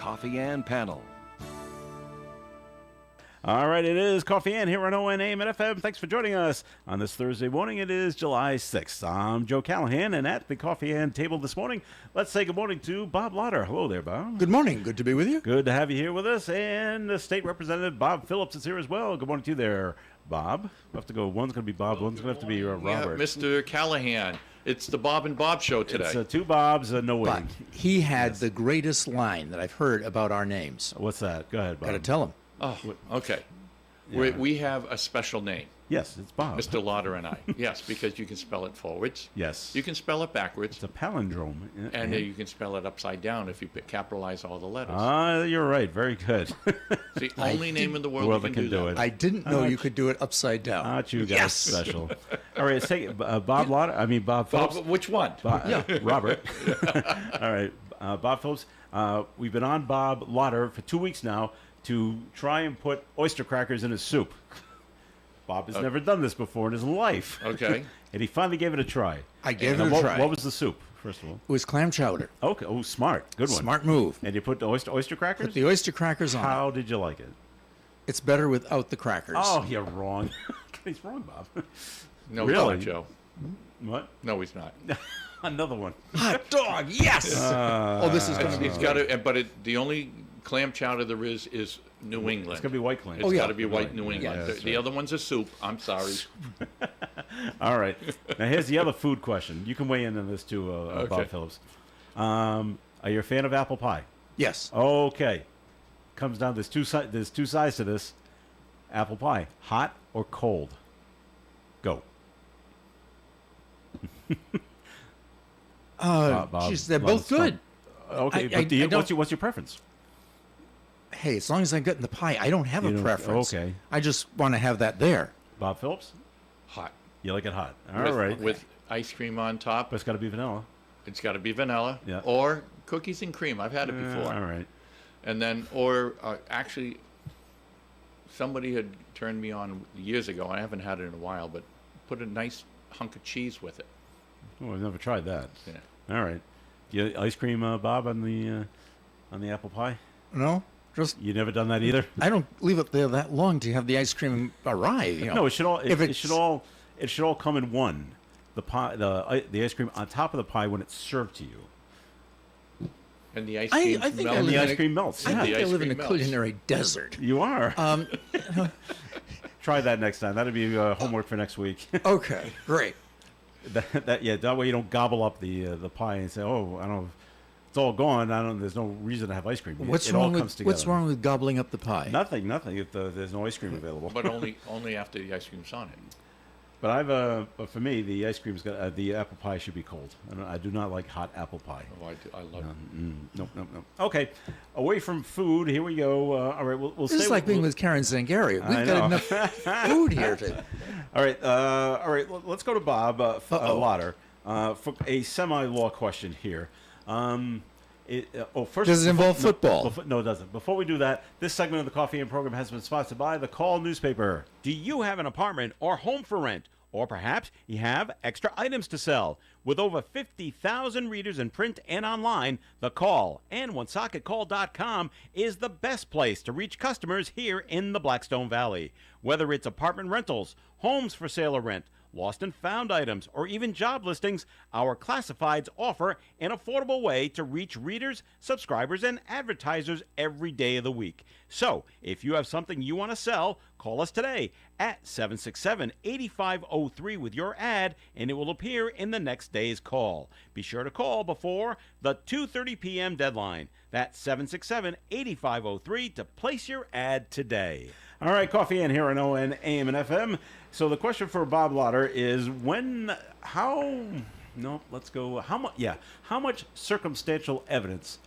Coffee and Panel. All right, it is Coffee and here on ONAM and FM. Thanks for joining us on this Thursday morning. It is July 6th. I'm Joe Callahan, and at the Coffee and table this morning, let's say good morning to Bob Lauder. Hello there, Bob. Good morning. Good to be with you. Good to have you here with us. And the State Representative Bob Phillips is here as well. Good morning to you there, Bob. We'll have to go. One's going to be Bob, one's going to have to be Robert. Yeah, Mr. Callahan. It's the Bob and Bob show today. It's two Bobs, no But waiting. he had the greatest line that I've heard about our names. What's that? Go ahead, Bob. Got to tell him. Oh, okay. Yeah. We have a special name, Yes, it's Bob. Mr. Lauder and I. Yes, because you can spell it forwards. Yes. You can spell it backwards. It's a palindrome. And you can spell it upside down if you capitalize all the letters. You're right. Very good. It's the only name in the world that can do that. I didn't know you could do it upside down. Not you guys Yes. special. All right, let's take it. Bob Lauder. I mean, Bob Phillips. Bob, which one? Robert. All right, Bob Phillips. We've been on Bob Lauder for 2 weeks now to try and put oyster crackers in his soup. Bob has never done this before in his life. Okay. And he finally gave it a try. I gave Now, it a try. What was the soup, first of all? It was clam chowder. Okay. Oh, smart. Good one. Smart move. And you put the oyster crackers? Put the oyster crackers on. How did you like it? It's better without the crackers. Oh, you're wrong. He's wrong, Bob. No, Really? he's not, Joe. What? No, he's not. Another one. Hot dog, yes! oh, this is going to be It's got to, but the only clam chowder there is New England. It's going to be white clams. It's yeah. got to be white New England. Yeah, that's The right. other one's a soup. I'm sorry. All right. Now, here's the other food question. You can weigh in on this too, Bob Okay. Phillips. Are you a fan of apple pie? Yes. Okay. Comes down, there's two sides to this. Apple pie, hot or cold? Go. Bob, Jeez, they're Bob, both stop. good. Okay, I but do you, don't- what's your preference? Hey, as long as I'm getting the pie, I don't have You a don't- preference. okay. I just want to have that there. Bob Phillips? Hot. You like it hot. All right. With ice cream on top. But it's got to be vanilla. It's got to be vanilla. Yeah. Or cookies and cream. I've had it before. All right. And then, actually, somebody had turned me on years ago. I haven't had it in a while, but put a nice hunk of cheese with it. Oh, I've never tried that. Yeah. All right. You ice cream, Bob, on the apple pie? No? Just, You never done that either? I don't leave it there that long to have the ice cream arrive. You know. No, it should all If it should all come in one. The pie, the ice cream on top of the pie when it's served to you, And the ice I cream think I melts. and the live ice in a- cream melts. I Yeah. think The I ice live in a cream melts. culinary desert. You are. Um, Try that next time. That'll be homework for next week. okay, great. that way you don't gobble up the pie and say, oh, I don't. It's all gone. There's no reason to have ice cream. What's it all wrong comes with together. What's wrong with gobbling up the pie? Nothing. If there's no ice cream available. But only after the ice cream's on it. But but for me, the ice cream's got the apple pie should be cold. I do not like hot apple pie. Oh, I love it. Nope. Okay, away from food. Here we go. All right, we'll This stay. is like being with Karen Zangari. I We've got know. enough food here to. All right. Let's go to Bob Lauder for a semi-law question here. First, Does it involve football? No, it doesn't. Before we do that, this segment of the Coffee and Program has been sponsored by the Call newspaper. Do you have an apartment or home for rent? Or perhaps you have extra items to sell. With over 50,000 readers in print and online, The Call and OneSocketCall.com is the best place to reach customers here in the Blackstone Valley. Whether it's apartment rentals, homes for sale or rent, lost and found items, or even job listings, our classifieds offer an affordable way to reach readers, subscribers, and advertisers every day of the week. So, if you have something you want to sell, call us today at 767-8503 with your ad, and it will appear in the next day's call. Be sure to call before the 2:30 p.m. deadline. That's 767-8503 to place your ad today. All right, Coffee and here on ON, AM, and FM. So the question for Bob Lauder is how much circumstantial evidence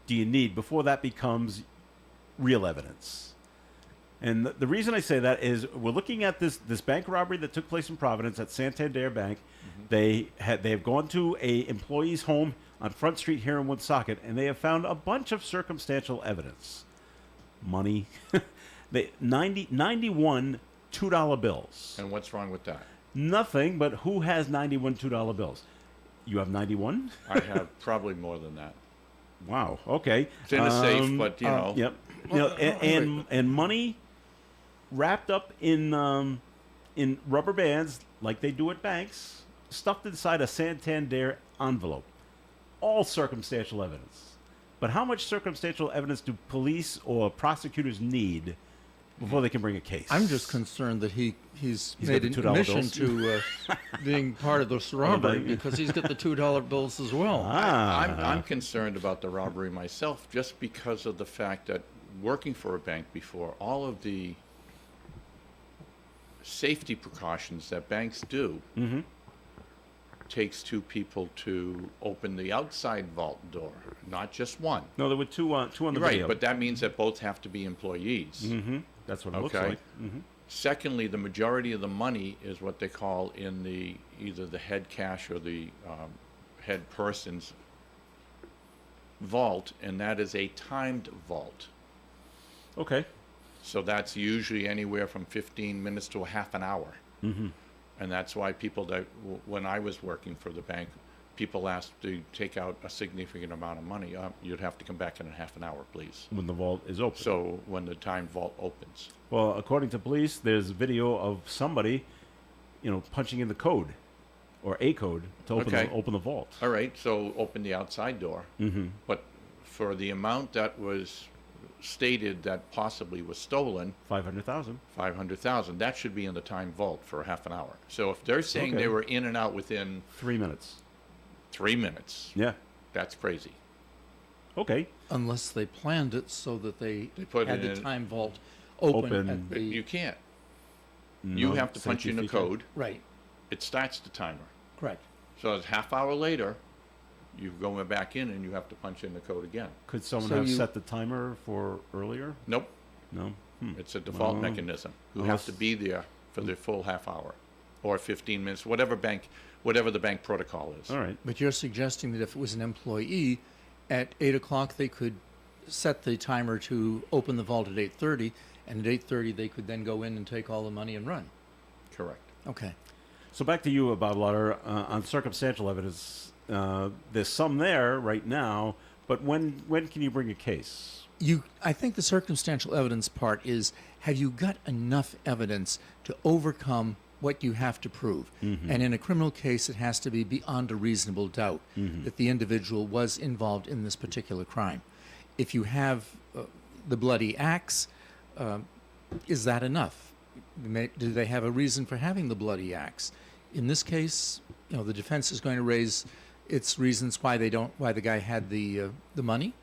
do you need before that becomes real evidence? And the reason I say that is we're looking at this bank robbery that took place in Providence at Santander Bank. Mm-hmm. They have gone to a employee's home on Front Street here in Woonsocket, and they have found a bunch of circumstantial evidence. Money. 91 $2 bills. And what's wrong with that? Nothing, but who has 91 $2 bills? You have 91? I have probably more than that. Wow. Okay. It's in a safe, but, you know. Yep. Well, And money wrapped up in rubber bands like they do at banks, stuffed inside a Santander envelope. All circumstantial evidence. But how much circumstantial evidence do police or prosecutors need before they can bring a case? I'm just concerned that he's got made the an $2 admission bills. to being part of this robbery yeah. because he's got the $2 bills as well. I'm concerned about the robbery myself just because of the fact that working for a bank before, all of the safety precautions that banks do takes two people to open the outside vault door, not just one. No, there were two on the Right, video. but that means that both have to be employees. That's what it looks Okay. like. Secondly, the majority of the money is what they call in either the head cash or the head person's vault, and that is a timed vault. Okay. So that's usually anywhere from 15 minutes to a half an hour. And that's why people when I was working for the bank, people asked to take out a significant amount of money. You'd have to come back in a half an hour, please. When the vault is open. So when the timed vault opens. Well, according to police, there's video of somebody, punching in the code or a code to open the vault. All right, so open the outside door. But for the amount that was stated that possibly was stolen, 500,000. 500,000, that should be in the time vault for a half an hour. So if they're saying Okay. they were in and out within 3 minutes. 3 minutes, Yeah. that's crazy. Okay. Unless they planned it so that they put had it the in- time vault open, Open. at But you the can't. You No have to punch safety in a feature. code. right. It starts the timer. Correct. So a half hour later, you go back in and you have to punch in the code again. Could someone So have you- set the timer for earlier? Nope, No. it's a default Well, mechanism. You unless- have to be there for the full half hour or 15 minutes, whatever the bank protocol is. All right. But you're suggesting that if it was an employee, at 8 o'clock they could set the timer to open the vault at 8:30, and at 8:30 they could then go in and take all the money and run. Correct. Okay. So back to you, Bob Lauder, on circumstantial evidence. There's some there right now, but when can you bring a case? I think the circumstantial evidence part is, have you got enough evidence to overcome what you have to prove? And in a criminal case, it has to be beyond a reasonable doubt that the individual was involved in this particular crime. If you have the bloody axe, is that enough? Do they have a reason for having the bloody axe? In this case, the defense is going to raise its reasons why the guy had the money,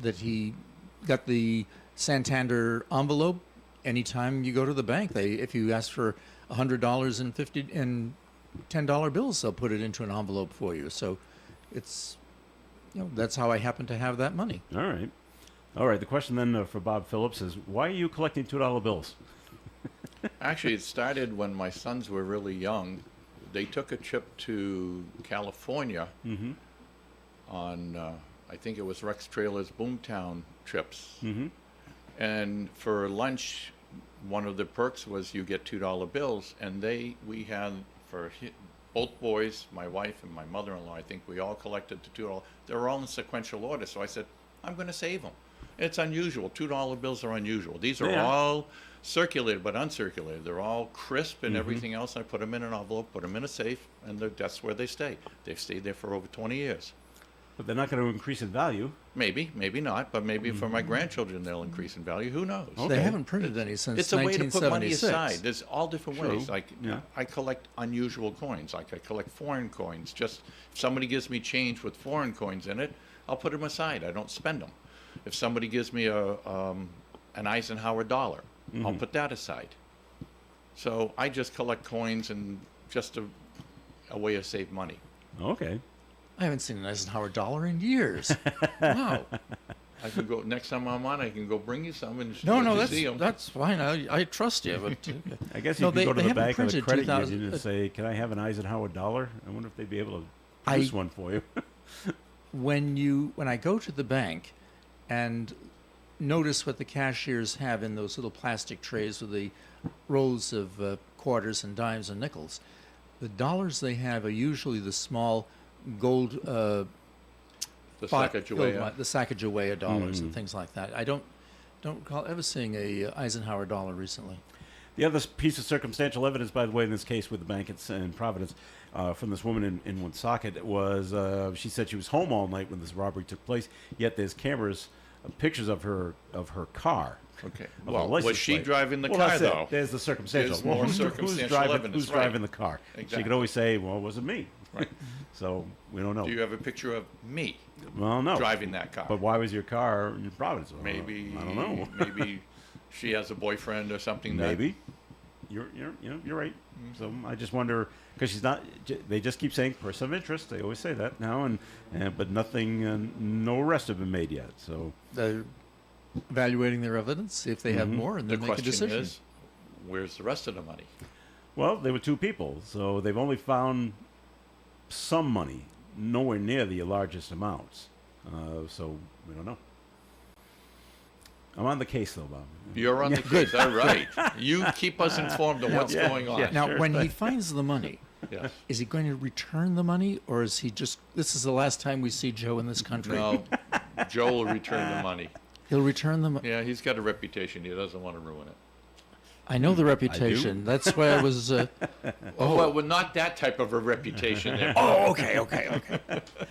that he got the Santander envelope. Anytime you go to the bank, if you ask for $100 and $50 and $10 bills, they'll put it into an envelope for you. So it's, that's how I happen to have that money. All right. All right. The question then for Bob Phillips is, why are you collecting $2 bills? Actually, it started when my sons were really young. They took a trip to California on, I think it was Rex Trailer's Boomtown trips. And for lunch, one of the perks was you get $2 bills. And we had, both boys, my wife and my mother-in-law, I think we all collected the $2. They were all in sequential order. So I said, I'm going to save them. It's unusual. $2 bills are unusual. These are Yeah. all circulated but uncirculated. They're all crisp and everything else. I put them in an envelope, put them in a safe, and that's where they stay. They've stayed there for over 20 years. But they're not going to increase in value. Maybe, maybe not, but maybe for my grandchildren they'll increase in value. Who knows? Okay. They haven't printed any since It's a way to put money 1976. aside. There's all different True. ways. Like Yeah. I collect unusual coins. Like I collect foreign coins. Just if somebody gives me change with foreign coins in it, I'll put them aside. I don't spend them. If somebody gives me an Eisenhower dollar, I'll put that aside. So I just collect coins and just a way to save money. Okay. I haven't seen an Eisenhower dollar in years. Wow. I can go next time I'm on. I can go bring you some and No, let you that's see 'em. that's fine. I trust you. But I guess No, you could go to they the haven't bank or the printed credit 2000 union and say, can I have an Eisenhower dollar? I wonder if they'd be able to I- produce one for you. when I go to the bank and notice what the cashiers have in those little plastic trays with the rows of quarters and dimes and nickels, the dollars they have are usually the small gold The bought Sacagawea. the Sacagawea dollars and things like that. I don't recall ever seeing a Eisenhower dollar recently. The other piece of circumstantial evidence, by the way, in this case with the bank in Providence, from this woman in Woonsocket was she said she was home all night when this robbery took place. Yet there's cameras, pictures of her car. Okay. of her Well, license was she plate. driving the Well, car, that's though? It. There's the circumstantial. There's more who's circumstantial driving, evidence, Who's right. driving the car? She Exactly. could always say, "Well, it wasn't me." Right. So we don't know. Do you have a picture of me Well, no. driving that car? But why was your car in Providence? Well, Maybe I don't know. maybe she has a boyfriend or something. Maybe. You're right. So I just wonder because she's not. They just keep saying person of interest. They always say that now, and but nothing. No arrests have been made yet. So They're evaluating their evidence, see if they have more, and The then make a question decision. is, where's the rest of the money? well, they were two people, so they've only found some money, nowhere near the largest amounts. So we don't know. I'm on the case though, Bob. You're on the case. All right. You keep us informed of what's Yeah, going on. yeah. Now, Sure when he thing. finds the money, Yes. is he going to return the money, or is he just? This is the last time we see Joe in this country. No, Joe will return the money. He'll return the money. Yeah, he's got a reputation. He doesn't want to ruin it. I know the reputation. That's why I was. Well, not that type of a reputation. There. Oh, okay.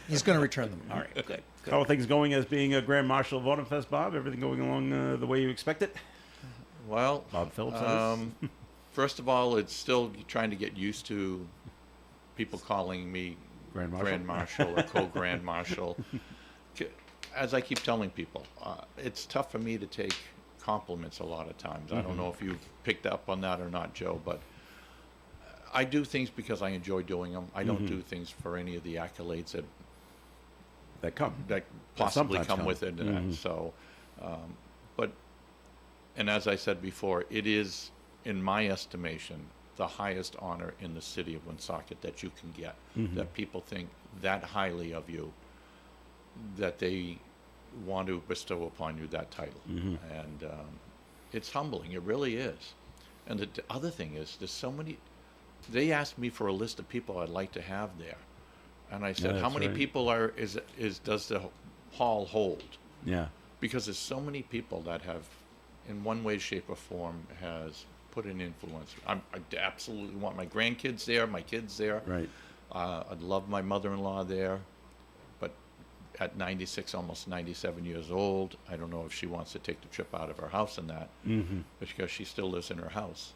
He's going to return them. All right, good. How are things going as being a Grand Marshal of Autumnfest, Bob? Everything going along the way you expect it? Well, Bob Phillips. that is. first of all, it's still trying to get used to people calling me Grand Marshal? or co-Grand Marshal. As I keep telling people, it's tough for me to take compliments a lot of times. I don't know if you've picked up on that or not, Joe, but I do things because I enjoy doing them. I don't do things for any of the accolades That come. that possibly sometimes come come. with it. So, but, and as I said before, it is, in my estimation, the highest honor in the city of Woonsocket that you can get. That people think that highly of you, that they want to bestow upon you that title. And it's humbling. It really is. And the other thing is, there's so many. They asked me for a list of people I'd like to have there, and I said, Yeah, "How that's many right. people does the hall hold?" Yeah. Because there's so many people that have, in one way, shape, or form, has put an influence. I absolutely want my grandkids there, my kids there. Right. I'd love my mother-in-law there, but at 96, almost 97 years old, I don't know if she wants to take the trip out of her house and that, because she still lives in her house.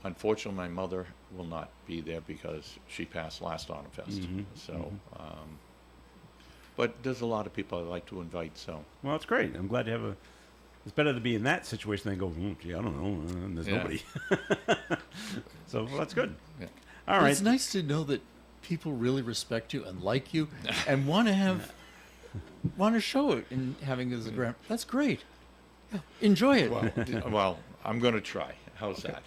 Unfortunately, my mother will not be there because she passed last Autumnfest. But there's a lot of people I'd like to invite, so. Well, it's great. I'm glad to have a. It's better to be in that situation than go, gee, I don't know, and there's Yeah. nobody. So well, that's good. Yeah. All right. It's nice to know that people really respect you and like you and want to show it in having this grand. That's great. Yeah, enjoy it. Well, I'm going to try. How's that?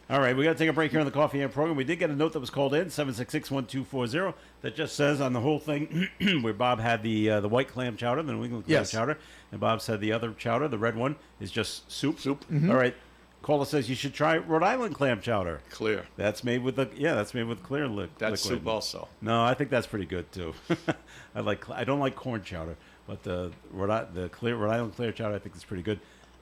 All right, we got to take a break here on the Coffee and Program. We did get a note that was called in, 766-1240, that just says on the whole thing where Bob had the white clam chowder, the New England clam Yes. chowder, and Bob said the other chowder, the red one, is just soup. Soup. All right, caller says you should try Rhode Island clam chowder. Clear. That's made with clear liquid. That's soup also. No, I think that's pretty good too. I don't like corn chowder, but the Rhode Island clear chowder I think is pretty good.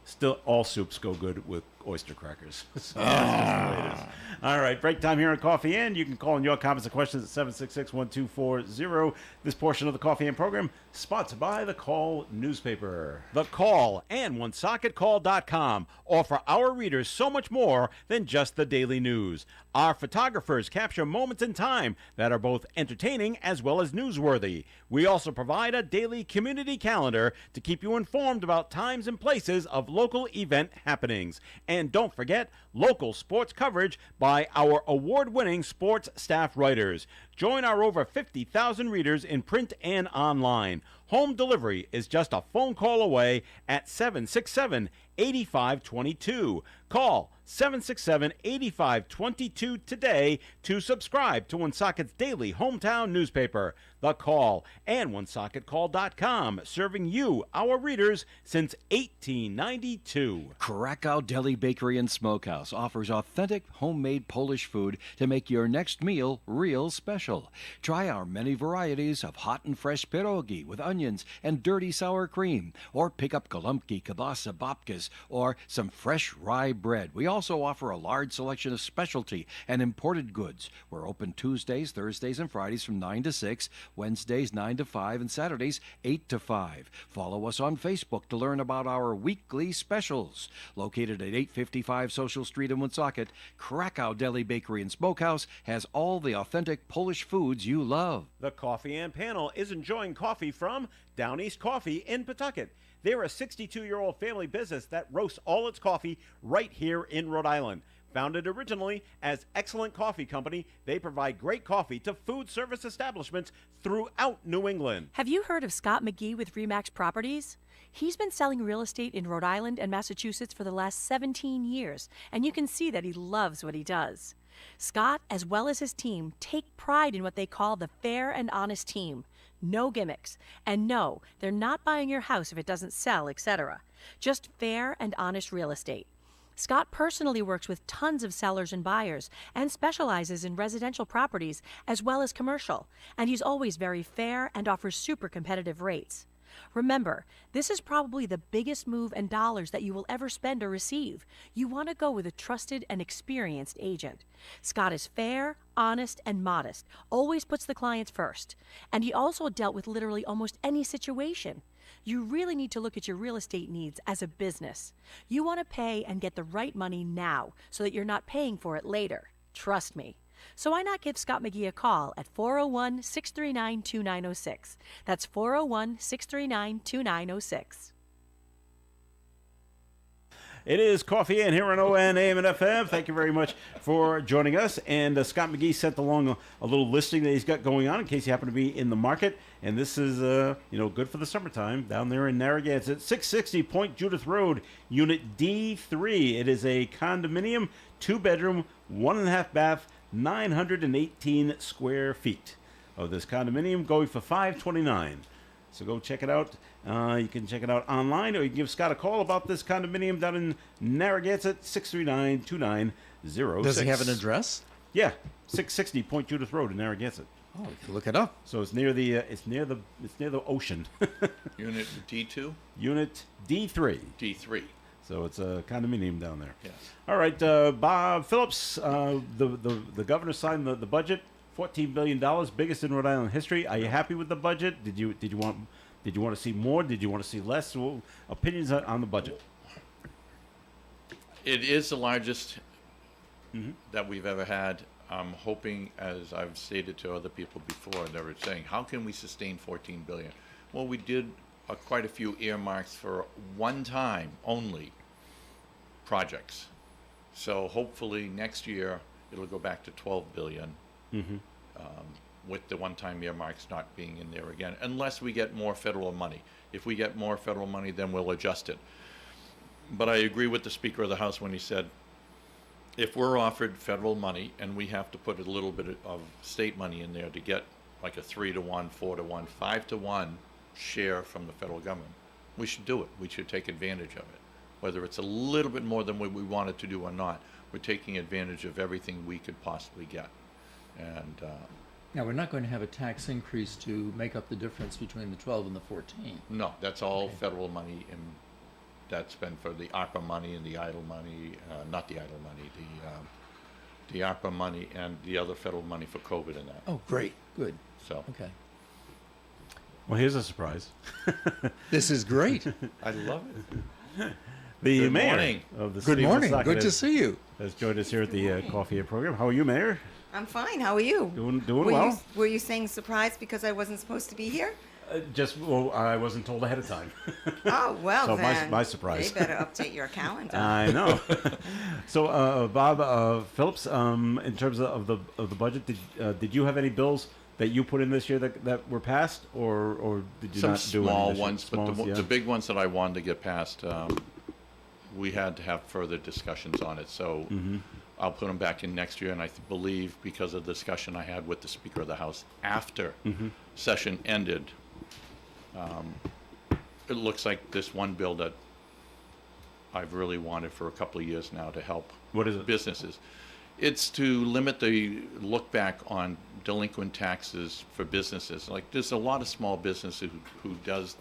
Still, all soups go good with oyster crackers. So that's just the way it is. All right, break time here on Coffee In. You can call in your comments and questions at 766-1240. This portion of the Coffee In program sponsored by The Call newspaper. The Call and OneSocketCall.com offer our readers so much more than just the daily news. Our photographers capture moments in time that are both entertaining as well as newsworthy. We also provide a daily community calendar to keep you informed about times and places of local event happenings. And don't forget, local sports coverage by our award-winning sports staff writers. Join our over 50,000 readers in print and online. Home delivery is just a phone call away at 767-8522. Call 767-8522 today to subscribe to Woonsocket's daily hometown newspaper, The Call, and woonsocketcall.com, serving you, our readers, since 1892. Krakow Deli Bakery and Smokehouse offers authentic homemade Polish food to make your next meal real special. Try our many varieties of hot and fresh pierogi with onions and dirty sour cream, or pick up golubki, kielbasa, babkas, or some fresh rye bread. We also offer a large selection of specialty and imported goods. We're open Tuesdays, Thursdays, and Fridays from 9 to 6, Wednesdays 9 to 5, and Saturdays 8 to 5. Follow us on Facebook to learn about our weekly specials. Located at 855 Social Street in Woonsocket, Krakow Deli Bakery and Smokehouse has all the authentic Polish foods you love. The Coffee and Panel is enjoying coffee from Down East Coffee in Pawtucket. They're a 62-year-old family business that roasts all its coffee right here in Rhode Island. Founded originally as Excellent Coffee Company, they provide great coffee to food service establishments throughout New England. Have you heard of Scott McGee with Remax Properties? He's been selling real estate in Rhode Island and Massachusetts for the last 17 years, and you can see that he loves what he does. Scott, as well as his team, take pride in what they call the fair and honest team. No gimmicks. And no, they're not buying your house if it doesn't sell, etc. Just fair and honest real estate. Scott personally works with tons of sellers and buyers and specializes in residential properties as well as commercial, and he's always very fair and offers super competitive rates. Remember, this is probably the biggest move in dollars that you will ever spend or receive. You want to go with a trusted and experienced agent. Scott is fair, honest, and modest, always puts the clients first, and he also dealt with literally almost any situation. You really need to look at your real estate needs as a business. You want to pay and get the right money now so that you're not paying for it later. Trust me. So why not give Scott McGee a call at 401-639-2906. That's 401-639-2906. It is Coffee and here on ON, AM, and FM. Thank you very much for joining us. And Scott McGee sent along a little listing that he's got going on in case you happen to be in the market. And this is, good for the summertime down there in Narragansett. 660 Point Judith Road, Unit D3. It is a condominium, 2-bedroom, 1.5 bath, 918 square feet of this condominium, going for $529. So go check it out. You can check it out online, or you can give Scott a call about this condominium down in Narragansett, 639-2906. Does he have an address? Yeah, 660 Point Judith Road in Narragansett. Oh, we can look it up. So it's near the ocean. Unit D2? Unit D3. D3. So it's a condominium down there. Yes. All right, Bob Phillips, the governor signed the budget, $14 billion, biggest in Rhode Island history. Are you happy with the budget? Did you want to see more? Did you want to see less? Well, opinions on the budget? It is the largest that we've ever had. I'm hoping, as I've stated to other people before, they were saying, how can we sustain $14 billion? Well, we did quite a few earmarks for one-time only projects. So hopefully next year it'll go back to $12 billion. With the one-time earmarks not being in there again, unless we get more federal money. If we get more federal money, then we'll adjust it. But I agree with the Speaker of the House when he said, if we're offered federal money and we have to put a little bit of state money in there to get like a 3-to-1, 4-to-1, 5-to-1 share from the federal government, we should do it. We should take advantage of it. Whether it's a little bit more than what we wanted to do or not, we're taking advantage of everything we could possibly get. And Now, we're not going to have a tax increase to make up the difference between the 12 and the 14. no, that's all federal money, and that's been for the ARPA money and the EIDL money, not the EIDL money, the ARPA money and the other federal money for COVID and that. Oh, great. Good. So Okay. Well, here's a surprise. This is great. I love it. The Good mayor morning. of the Good city of morning. Woonsocket Good to see you. has joined us here at the Coffee and program. How are you, Mayor? I'm fine. How are you? Doing well. Were you saying surprised because I wasn't supposed to be here? I wasn't told ahead of time. Oh, well So then. my surprise. They better update your calendar. I know. So, Bob Phillips, in terms of the budget, did you have any bills that you put in this year that were passed, or did you Some not do any small this year? ones, but Smalls, yeah. the big ones that I wanted to get passed we had to have further discussions on it. So I'll put them back in next year, and I believe because of the discussion I had with the Speaker of the House after session ended, it looks like this one bill that I've really wanted for a couple of years now to help What is it? businesses. It's to limit the look back on delinquent taxes for businesses. Like, there's a lot of small businesses who does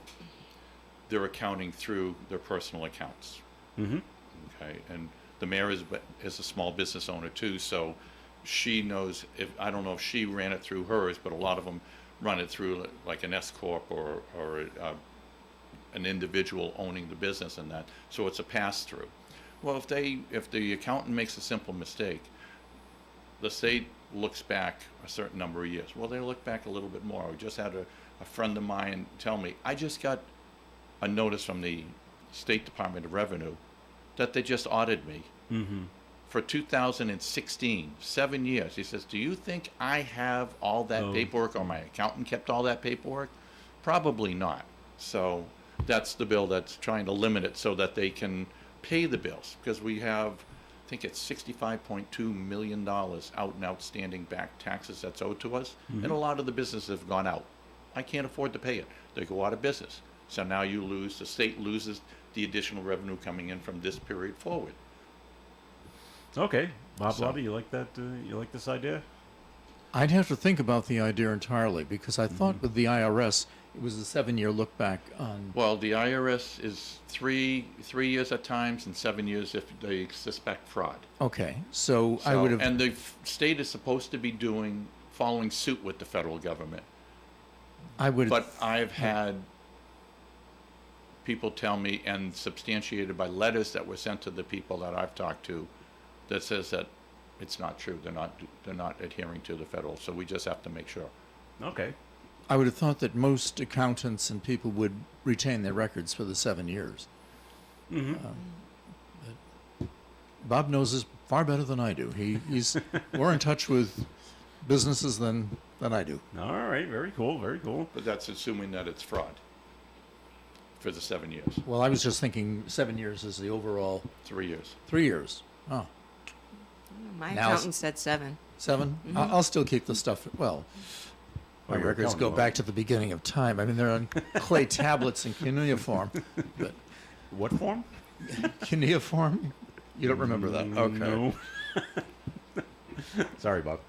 their accounting through their personal accounts. Okay, and the mayor is a small business owner too, so she knows, if I don't know if she ran it through hers, but a lot of them run it through like an S corp or an individual owning the business and that. So it's a pass through. Well, if the accountant makes a simple mistake, the state looks back a certain number of years. Well, they look back a little bit more. I just had a friend of mine tell me, I just got a notice from the State Department of Revenue that they just audited me for 2016, 7 years. He says, do you think I have all that paperwork, or my accountant kept all that paperwork? Probably not. So that's the bill that's trying to limit it so that they can pay the bills, because we have, I think it's $65.2 million out in outstanding back taxes that's owed to us, and a lot of the businesses have gone out. I can't afford to pay it. They go out of business. So now the state loses the additional revenue coming in from this period forward. Okay, Bob So- Lobby, you like that? You like this idea? I'd have to think about the idea entirely, because I thought with the IRS, it was a 7-year look back on. Well, the IRS is three years at times and 7 years if they suspect fraud. Okay, so I So- would have. And the state is supposed to be following suit with the federal government. I would. But I've had people tell me, and substantiated by letters that were sent to the people that I've talked to, that says that it's not true. They're not adhering to the federal. So we just have to make sure. Okay. I would have thought that most accountants and people would retain their records for the 7 years. But Bob knows this far better than I do. He's more in touch with businesses than I do. All right. Very cool. Very cool. But that's assuming that it's fraud for the 7 years, Well, I was just thinking 7 years is the overall 3 years. 3 years. Oh, My Now- accountant said 7. 7? I'll still keep the stuff. Well, my your records accountant go will. back to the beginning of time. I mean, they're on clay tablets in cuneiform. But What form? cuneiform? You don't remember that? Okay. No. Sorry, Bob.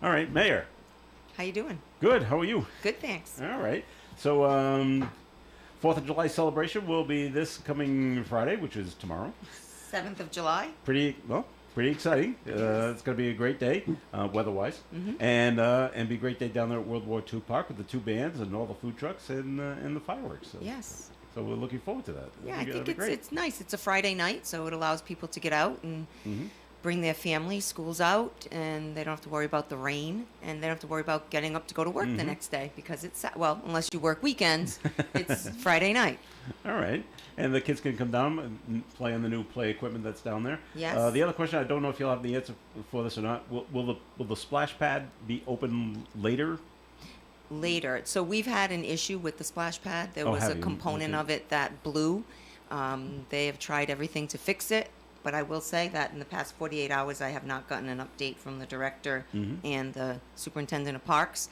All right, Mayor. How you doing? Good. How are you? Good, thanks. All right. So, 4th of July celebration will be this coming Friday, which is tomorrow. 7th of July? Pretty exciting. It's going to be a great day, weather-wise, and be a great day down there at World War II Park with the 2 bands and all the food trucks and the fireworks. So, Yes. So we're looking forward to that. Yeah, I That'll think be great. it's nice. It's a Friday night, so it allows people to get out and bring their family, schools out, and they don't have to worry about the rain, and they don't have to worry about getting up to go to work the next day, because well, unless you work weekends, it's Friday night. All right. And the kids can come down and play on the new play equipment that's down there. Yes. The other question, I don't know if you'll have the answer for this or not. Will the splash pad be open later? Later. So we've had an issue with the splash pad. There Oh, was have a you? component Okay. of it that blew. They have tried everything to fix it, but I will say that in the past 48 hours, I have not gotten an update from the director and the superintendent of parks.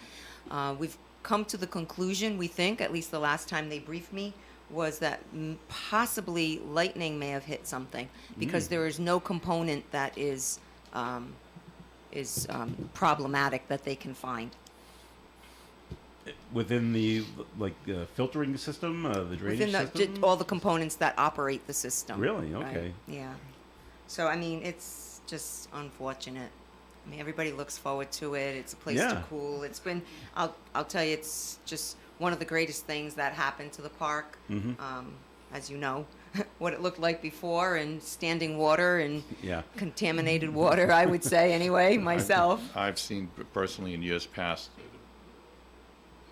We've come to the conclusion, we think, at least the last time they briefed me, was that possibly lightning may have hit something, because there is no component that is problematic that they can find. Within the filtering system, the drainage Within system? all the components that operate the system. Really? Right. Okay. Yeah. So I mean, it's just unfortunate. I mean, everybody looks forward to it. It's a place Yeah. to cool. It's been, I'll tell you, it's just one of the greatest things that happened to the park. As you know, what it looked like before, and standing water and Yeah. contaminated water, I would say anyway, myself. I've seen personally in years past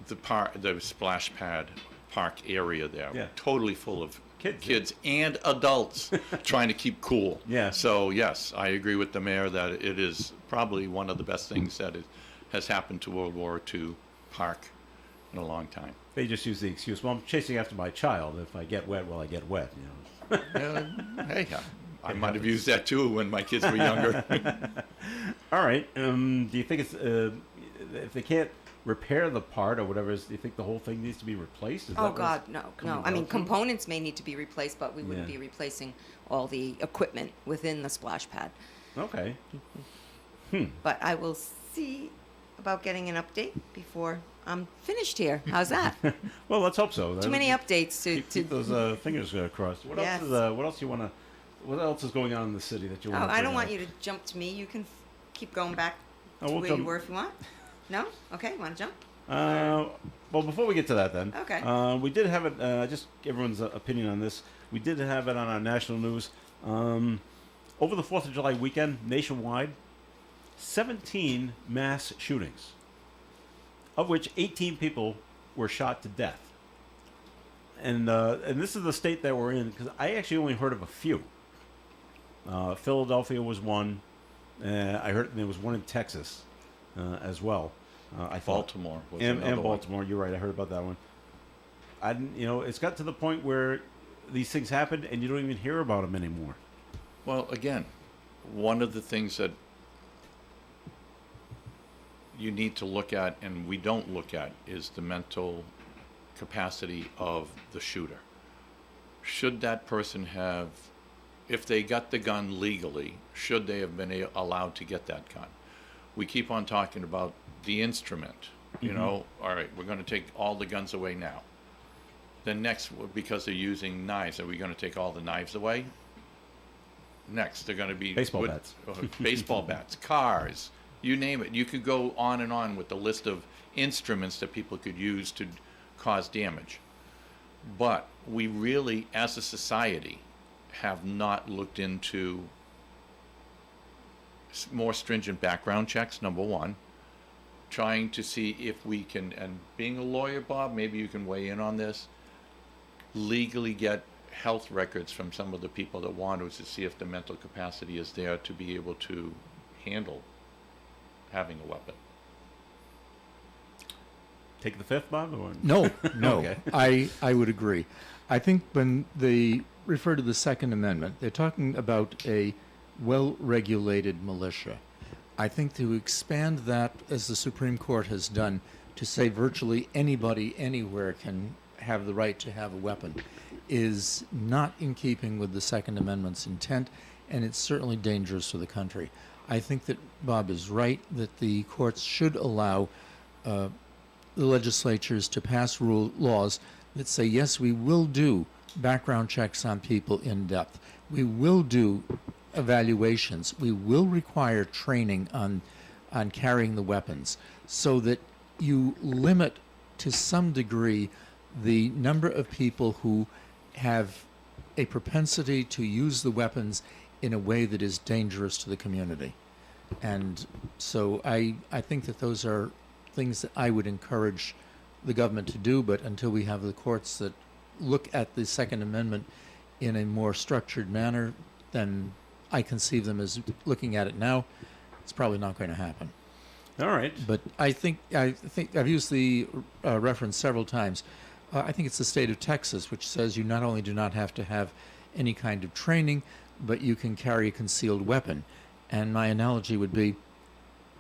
the splash pad park area there, Yeah. totally full of Kids. kids and adults trying to keep cool. Yeah. So yes, I agree with the mayor that it is probably one of the best things that has happened to World War II Park in a long time. They just use the excuse, well, I'm chasing after my child. If I get wet, well, I get wet. You know. Hey, I might have used that too when my kids were younger. All right. Do you think it's if they can't repair the part or whatever, do you think the whole thing needs to be replaced? Is Oh that God, what's no. coming I mean, down to? components may need to be replaced, but we wouldn't Yeah. be replacing all the equipment within the splash pad. Okay. But I will see about getting an update before I'm finished here. How's that? Well, let's hope so. Too many updates to. Keep those fingers crossed. What Yes. else is? What else you want to? What else is going on in the city that you Oh, want? I don't want you to jump to me. You can keep going back Oh, to we'll where jump- you were if you want. No? Okay, want to jump? Well, before we get to that, then. Okay. We did have it. Just everyone's opinion on this. We did have it on our national news. Over the 4th of July weekend, nationwide, 17 mass shootings, of which 18 people were shot to death. And this is the state that we're in, because I actually only heard of a few. Philadelphia was one. I heard there was one in Texas as well. I thought. Baltimore was and another one. Baltimore. You're right. I heard about that one. I didn't. It's got to the point where these things happen, and you don't even hear about them anymore. Well, again, one of the things that you need to look at, and we don't look at, is the mental capacity of the shooter. Should that person have, if they got the gun legally, should they have been allowed to get that gun? We keep on talking about the instrument. You know, all right, we're going to take all the guns away now. Then next, because they're using knives, are we going to take all the knives away? Next, they're going to be Baseball bats. baseball bats, cars, you name it. You could go on and on with the list of instruments that people could use to cause damage. But we really, as a society, have not looked into more stringent background checks, number one. Trying to see if we can, and being a lawyer, Bob, maybe you can weigh in on this, legally get health records from some of the people that want to see if the mental capacity is there to be able to handle having a weapon. Take the fifth, Bob? Or? No, no. Okay. I would agree. I think when they refer to the Second Amendment, they're talking about a well-regulated militia. I think to expand that, as the Supreme Court has done, to say virtually anybody anywhere can have the right to have a weapon is not in keeping with the Second Amendment's intent, and it's certainly dangerous for the country. I think that Bob is right that the courts should allow the legislatures to pass laws that say, yes, we will do background checks on people in depth. We will do evaluations. We will require training on carrying the weapons so that you limit to some degree the number of people who have a propensity to use the weapons in a way that is dangerous to the community. And so I think that those are things that I would encourage the government to do, but until we have the courts that look at the Second Amendment in a more structured manner, then I conceive them as looking at it now. It's probably not going to happen. All right. But I think I've used the reference several times. I think it's the state of Texas, which says you not only do not have to have any kind of training, but you can carry a concealed weapon. And my analogy would be,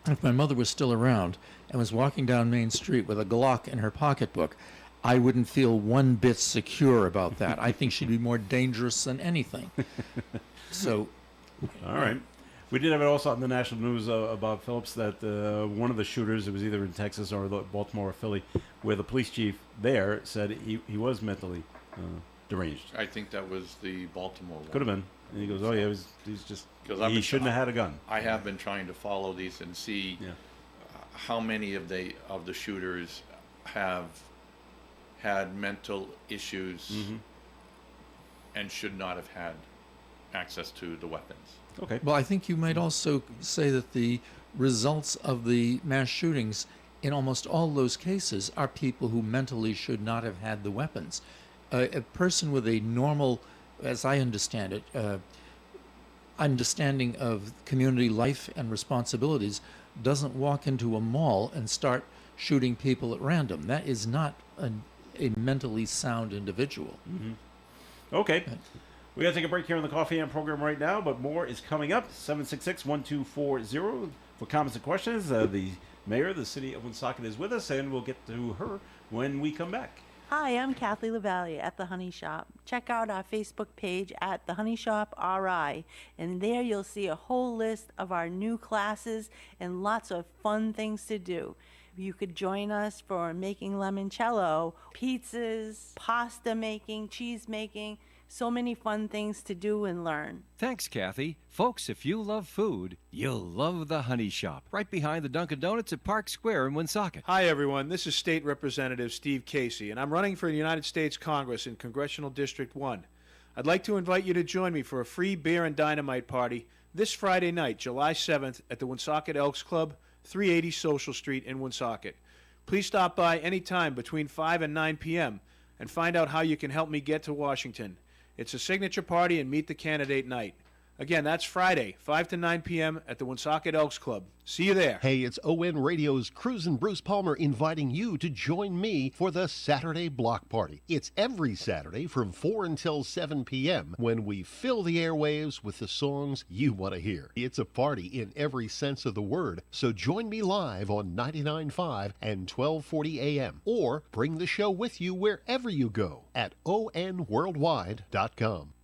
if my mother was still around and was walking down Main Street with a Glock in her pocketbook, I wouldn't feel one bit secure about that. I think she'd be more dangerous than anything. So, All right. We did have it also on the national news about Phillips that one of the shooters, it was either in Texas or Baltimore or Philly, where the police chief there said he was mentally deranged. I think that was the Baltimore one. Could have been. And he goes, oh, yeah, he's just, 'Cause I've he been- shouldn't have had a gun. I have been trying to follow these and see Yeah. how many of the shooters have had mental issues and should not have had access to the weapons. Okay. well, I think you might also say that the results of the mass shootings in almost all those cases are people who mentally should not have had the weapons. A person with a normal, as I understand it, understanding of community life and responsibilities doesn't walk into a mall and start shooting people at random. That is not a mentally sound individual. Okay. We got to take a break here on the Coffee and program right now, but more is coming up. 766-1240 for comments and questions. The mayor of the city of Woonsocket is with us, and we'll get to her when we come back. Hi, I'm Kathy LaValle at The Honey Shop. Check out our Facebook page at The Honey Shop RI, and there you'll see a whole list of our new classes and lots of fun things to do. You could join us for making limoncello, pizzas, pasta making, cheese making, so many fun things to do and learn. Thanks, Kathy. Folks, if you love food, you'll love the Honey Shop, right behind the Dunkin' Donuts at Park Square in Woonsocket. Hi, everyone. This is State Representative Steve Casey, and I'm running for the United States Congress in Congressional District 1. I'd like to invite you to join me for a free beer and dynamite party this Friday night, July 7th, at the Woonsocket Elks Club, 380 Social Street in Woonsocket. Please stop by anytime between 5 and 9 p.m. and find out how you can help me get to Washington. It's a signature party and meet the candidate night. Again, that's Friday, 5 to 9 p.m. at the Woonsocket Elks Club. See you there. Hey, it's ON Radio's Cruisin' Bruce Palmer inviting you to join me for the Saturday Block Party. It's every Saturday from 4 until 7 p.m. when we fill the airwaves with the songs you want to hear. It's a party in every sense of the word, so join me live on 99.5 and 1240 a.m. or bring the show with you wherever you go at onworldwide.com.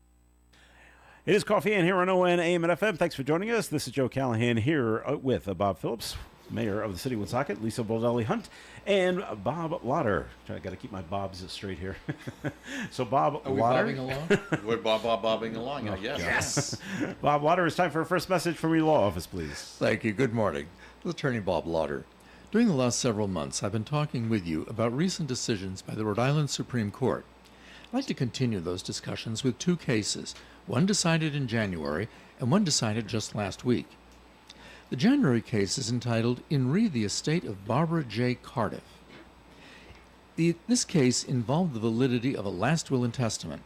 It is Coffee and here on ON AM and FM. Thanks for joining us. This is Joe Callahan here with Bob Phillips, mayor of the city of Woonsocket, Lisa Baldelli Hunt, and Bob Lauder. I got to keep my bobs straight here. So Bob Are we Lauder. bobbing along? We're bobbing along, I guess. Yes. Bob Lauder, it's time for a first message from your law office, please. Thank you. Good morning. Attorney Bob Lauder. During the last several months, I've been talking with you about recent decisions by the Rhode Island Supreme Court. I'd like to continue those discussions with two cases, one decided in January and one decided just last week. The January case is entitled In Re the Estate of Barbara J. Cardiff. This case involved the validity of a last will and testament.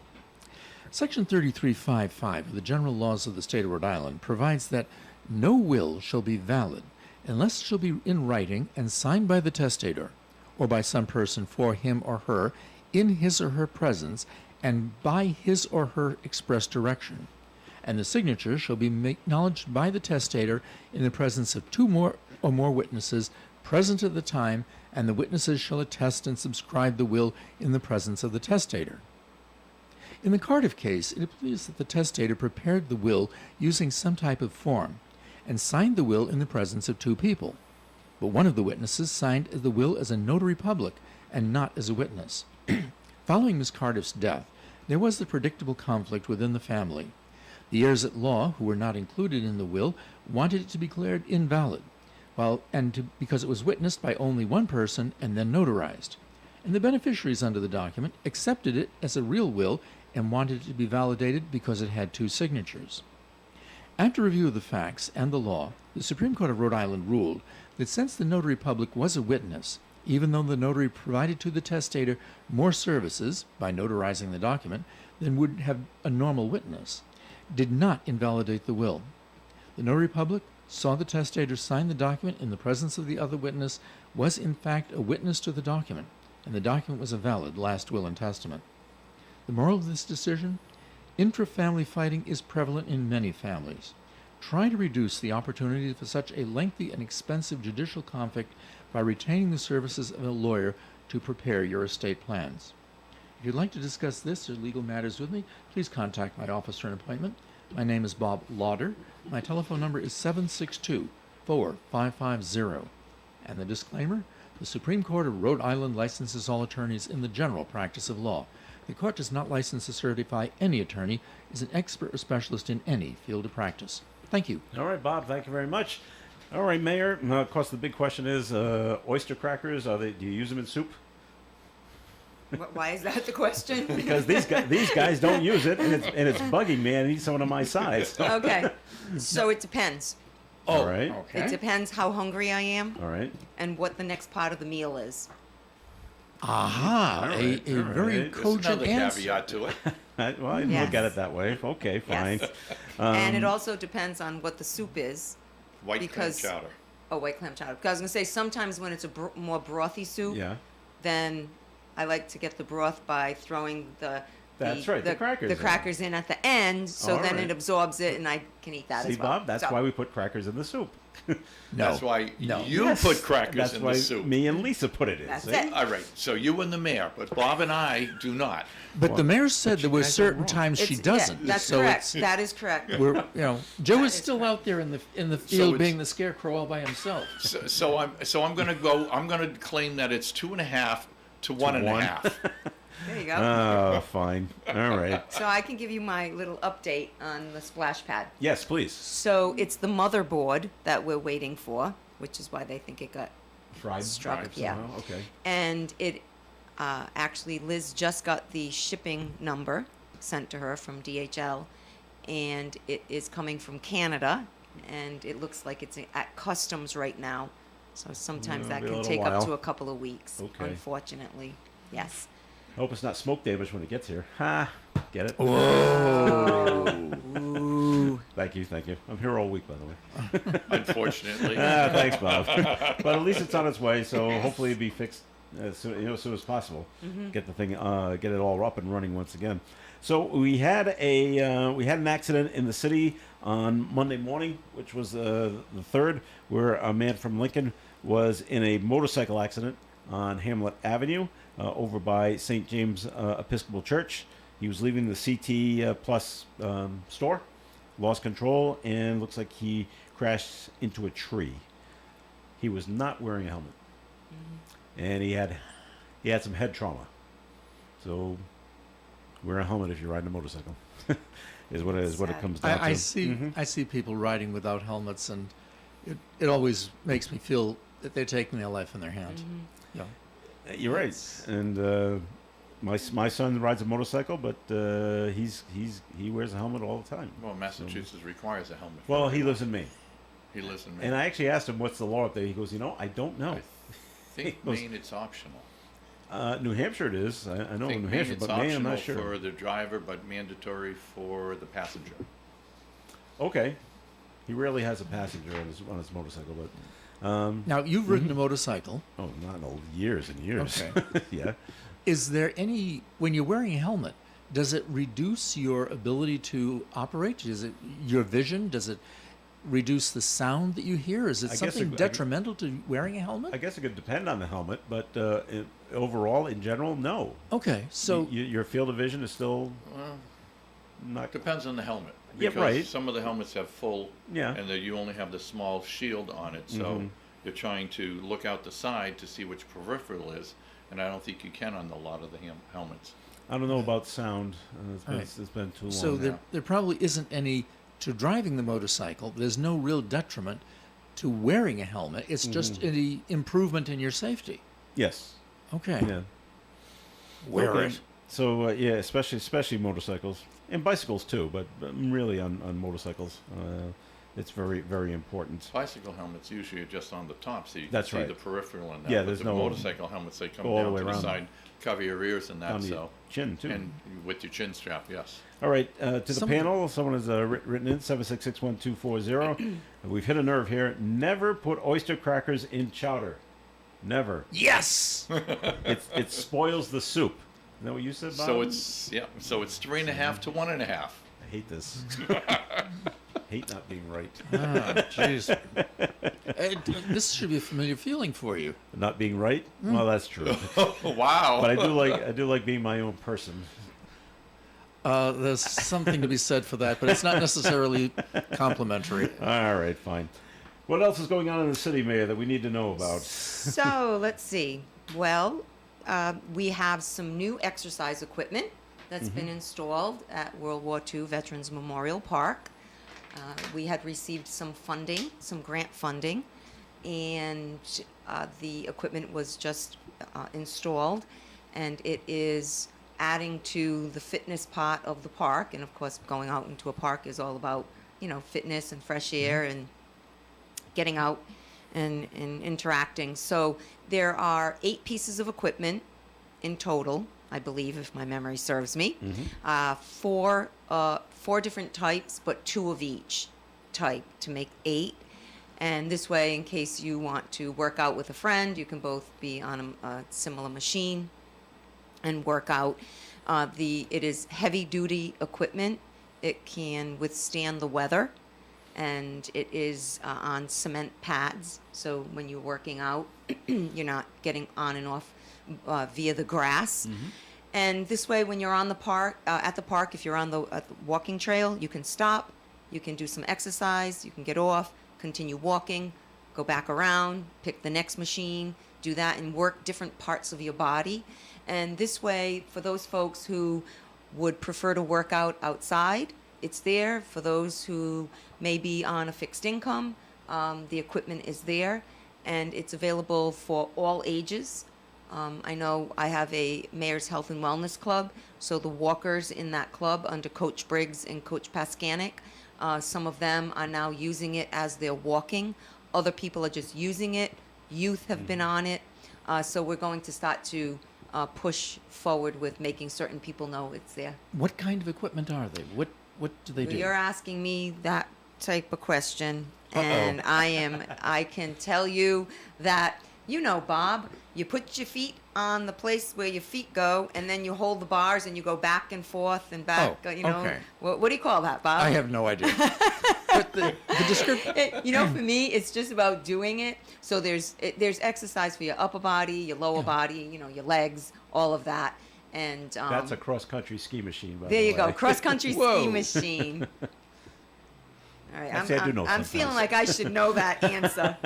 Section 3355 of the General Laws of the State of Rhode Island provides that no will shall be valid unless it shall be in writing and signed by the testator, or by some person for him or her in his or her presence and by his or her express direction, and the signature shall be acknowledged by the testator in the presence of two or more witnesses present at the time, and the witnesses shall attest and subscribe the will in the presence of the testator. In the Cardiff case, it appears that the testator prepared the will using some type of form and signed the will in the presence of two people, but one of the witnesses signed the will as a notary public and not as a witness. Following Miss Cardiff's death, there was the predictable conflict within the family. The heirs at law, who were not included in the will, wanted it to be declared invalid, because it was witnessed by only one person and then notarized. And the beneficiaries under the document accepted it as a real will and wanted it to be validated because it had two signatures. After review of the facts and the law, the Supreme Court of Rhode Island ruled that since the notary public was a witness, even though the notary provided to the testator more services by notarizing the document than would have a normal witness, did not invalidate the will. The notary public saw the testator sign the document in the presence of the other witness, was in fact a witness to the document, and the document was a valid last will and testament. The moral of this decision? Intra-family fighting is prevalent in many families. Try to reduce the opportunity for such a lengthy and expensive judicial conflict by retaining the services of a lawyer to prepare your estate plans. If you'd like to discuss this or legal matters with me, please contact my office for an appointment. My name is Bob Lauder. My telephone number is 762-4550. And the disclaimer, the Supreme Court of Rhode Island licenses all attorneys in the general practice of law. The court does not license or certify any attorney as an expert or specialist in any field of practice. Thank you. All right, Bob, thank you very much. All right, Mayor. Of course, the big question is oyster crackers. Do you use them in soup? Why is that the question? Because these guys don't use it, and it's bugging me. I need someone of my size. Okay. So it depends. All right. Okay. It depends how hungry I am All right. and what the next part of the meal is. Aha, All right, a all very right. There's cogent Another answer. caveat to it. Well, I didn't Yes. look at it that way. Okay, fine. Yes. And it also depends on what the soup is. White Because- clam chowder. Oh, white clam chowder. Because I was gonna say sometimes when it's a more brothy soup, Yeah. then I like to get the broth by throwing That's right, the crackers the in. crackers in at the end, so All then right. it absorbs it, and I can eat that See, as well. Bob, that's So- why we put crackers in the soup. That's why No. you Yes, put crackers that's in why the soup. me and Lisa put it in. That's see? it. All right, so you and the mayor, but Bob and I do not. But the mayor said there were guys are certain wrong. times she It's- doesn't. Yeah, that's so correct. That is correct. We're, Joe That is is still correct. out there in the field it's- being the scarecrow all by himself. So I'm going to claim that it's 2.5 to 1.5. There you go. Oh, fine. All right. So I can give you my little update on the splash pad. Yes, please. So it's the motherboard that we're waiting for, which is why they think it got Fried. struck. Fried Yeah. somehow? Okay. And it actually, Liz just got the shipping number sent to her from DHL, and it is coming from Canada, and it looks like it's at customs right now. So sometimes It'll that be a can little take up to while. a couple of weeks, Okay. unfortunately. Yes. Hope it's not smoke damage when it gets here. Ha! Get it? Thank you, thank you. I'm here all week, by the way. Unfortunately. Thanks, Bob. But at least it's on its way, so hopefully it'll be fixed as soon as possible. Get the thing, get it all up and running once again. So we had an accident in the city on Monday morning, which was the 3rd, where a man from Lincoln was in a motorcycle accident on Hamlet Avenue over by St. James Episcopal Church. He was leaving the CT Plus store, lost control, and looks like he crashed into a tree. He was not wearing a helmet, and he had some head trauma. So wear a helmet if you're riding a motorcycle. is what it comes down to. I see people riding without helmets, and it always makes me feel that they're taking their life in their hands. Yeah. You're right, and my son rides a motorcycle, but he wears a helmet all the time. Well, Massachusetts requires a helmet. for Well, he everyone. lives in Maine, He lives in Maine. and I actually asked him what's the law up there. He goes, I don't know. I think Maine it's optional. New Hampshire it is. I know I think New Maine Hampshire, it's but Maine I'm optional not sure. for the driver, but mandatory for the passenger. Okay, he rarely has a passenger on his motorcycle, but Now, you've ridden a motorcycle. oh, not in years and years. Okay. Yeah. Is there any, when you're wearing a helmet, does it reduce your ability to operate? Is it your vision? Does it reduce the sound that you hear? Is it I guess something it- detrimental to wearing a helmet? I guess it could depend on the helmet, but overall, in general, no. Okay, so Your field of vision is still not. Depends on the helmet. Yeah, Because right. some of the helmets have full, Yeah. and then you only have the small shield on it, so you're trying to look out the side to see which peripheral is, and I don't think you can on a lot of the helmets. I don't know about sound. Right. It's been too long. so now. there probably isn't any to driving the motorcycle. There's no real detriment to wearing a helmet. It's just an improvement in your safety. Yes. Okay. Yeah. Wear Okay. it. So yeah, especially motorcycles and bicycles too, but really on motorcycles, it's very very important. Bicycle helmets usually are just on the top, so you can That's see right. the peripheral in that. Yeah, but there's the no- motorcycle helmets, they come go all the down way to the around. side, cover your ears and that, Down the so. chin too. And with your chin strap, yes. All right, to the Somebody- panel, someone has written in 7661240. We've hit a nerve here. Never put oyster crackers in chowder. Never. Yes. It spoils the soup. Is that what you said, Bob? So it's 3.5 to 1.5. I hate this. Hate not being right. Ah, jeez. This should be a familiar feeling for you. Not being right? Well, that's true. Wow. But I do like being my own person. There's something to be said for that, but it's not necessarily complimentary. All right, fine. What else is going on in the city, Mayor, that we need to know about? So let's see. Well, we have some new exercise equipment that's been installed at World War II Veterans Memorial Park. We had received some funding, some grant funding, and the equipment was just installed, and it is adding to the fitness part of the park. And of course, going out into a park is all about, fitness and fresh air and getting out and interacting. So there are 8 pieces of equipment in total, I believe, if my memory serves me. 4 different types, but 2 of each type to make 8. And this way, in case you want to work out with a friend, you can both be on a similar machine and work out. It is heavy duty equipment. It can withstand the weather, and it is on cement pads. So when you're working out, you're not getting on and off via the grass. And this way, when you're on the park, at the park, if you're on the walking trail, you can stop, you can do some exercise, you can get off, continue walking, go back around, pick the next machine, do that, and work different parts of your body. And this way, for those folks who would prefer to work out outside, it's there. For those who may be on a fixed income, the equipment is there, and it's available for all ages. I know I have a Mayor's Health and Wellness Club, so the walkers in that club under Coach Briggs and Coach Paskanik, some of them are now using it as they're walking. Other people are just using it. Youth have been on it. So we're going to start to push forward with making certain people know it's there. What kind of equipment are they? What do they do? You're asking me that type of question, and I can tell you that, Bob, you put your feet on the place where your feet go, and then you hold the bars and you go back and forth and back. Okay. What do you call that, Bob? I have no idea. But the description. For me, it's just about doing it. So there's exercise for your upper body, your lower body, your legs, all of that. And That's a cross-country ski machine, by there the you go, way. cross-country ski machine. All right, Actually, I do know I'm sometimes. feeling like I should know that answer.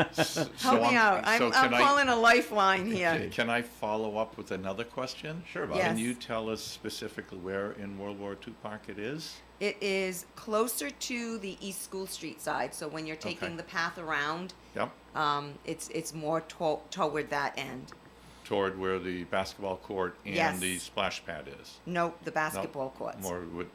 Help me out. I'm calling a lifeline here. Can I follow up with another question? Sure, Bob. Yes. Can you tell us specifically where in World War II Park it is? It is closer to the East School Street side. So when you're taking Okay. the path around, Yep. it's more toward that end. Toward where the basketball court and Yes. the splash pad is. Nope, the No, basketball courts.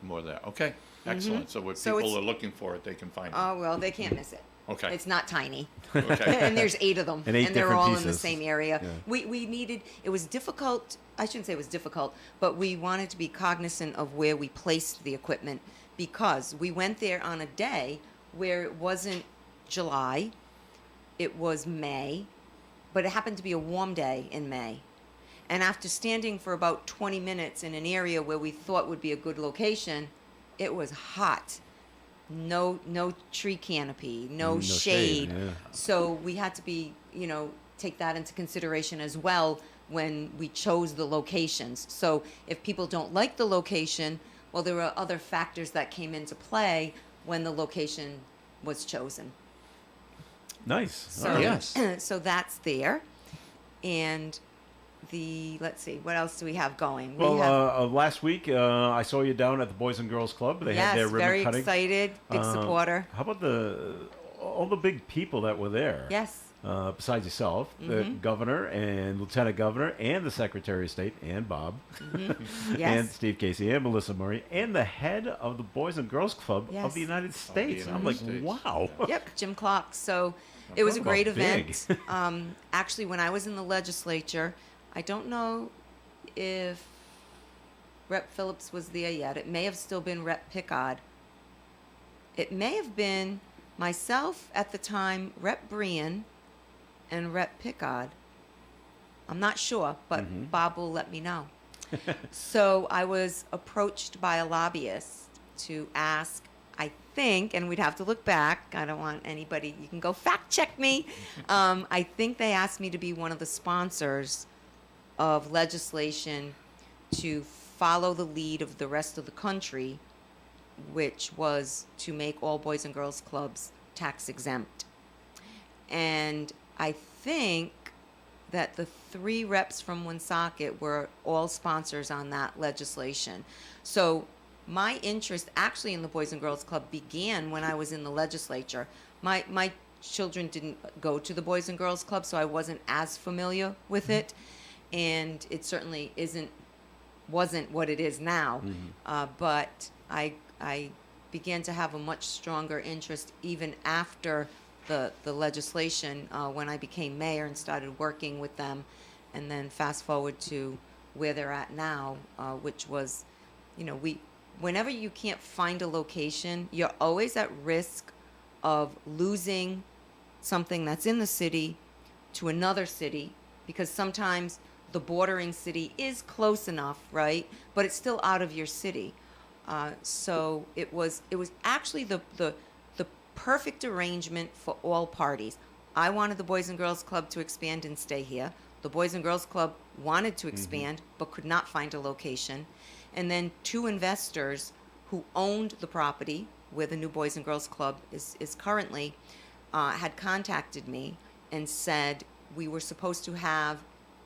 More there. Okay, excellent. So when So people it's- are looking for it, they can find it. Oh, well, they can't miss it. Okay. It's not tiny. Okay. And there's 8 of them. And 8 they're different all in the pieces. same area. Yeah. We needed, it was difficult, I shouldn't say it was difficult, but we wanted to be cognizant of where we placed the equipment because we went there on a day where it wasn't July, it was May, but it happened to be a warm day in May. And after standing for about 20 minutes in an area where we thought would be a good location, it was hot. No tree canopy, no shade, shade. yeah. So we had to be, take that into consideration as well when we chose the locations. So if people don't like the location, well, there were other factors that came into play when the location was chosen. Nice. So, All right. Yes. so that's there. And let's see, what else do we have going? Well, we have, last week I saw you down at the Boys and Girls Club. They had their yes, ribbon very cutting. excited, big supporter. How about all the big people that were there? Yes. Besides yourself, the governor and lieutenant governor and the secretary of state and Bob Yes. and Steve Casey and Melissa Murray and the head of the Boys and Girls Club Yes. of the United States. I'm United like, States. wow. Yep, Jim Clark. So it was a Talk great about big. event. Actually, when I was in the legislature, I don't know if Rep. Phillips was there yet. It may have still been Rep. Pickard. It may have been myself at the time, Rep. Brian, and Rep. Pickard. I'm not sure, but Bob will let me know. So I was approached by a lobbyist to ask, I think, and we'd have to look back. I don't want anybody, you can go fact check me. I think they asked me to be one of the sponsors of legislation to follow the lead of the rest of the country, which was to make all Boys and Girls Clubs tax exempt. And I think that the 3 reps from Woonsocket were all sponsors on that legislation. So my interest actually in the Boys and Girls Club began when I was in the legislature. My children didn't go to the Boys and Girls Club, so I wasn't as familiar with it. And it certainly wasn't what it is now. But I began to have a much stronger interest even after the legislation when I became mayor and started working with them, and then fast forward to where they're at now, which was, whenever you can't find a location, you're always at risk of losing something that's in the city to another city, because sometimes the bordering city is close enough, right? But it's still out of your city. So it was actually the perfect arrangement for all parties. I wanted the Boys and Girls Club to expand and stay here. The Boys and Girls Club wanted to expand but could not find a location. And then two investors who owned the property where the new Boys and Girls Club is currently had contacted me and said we were supposed to have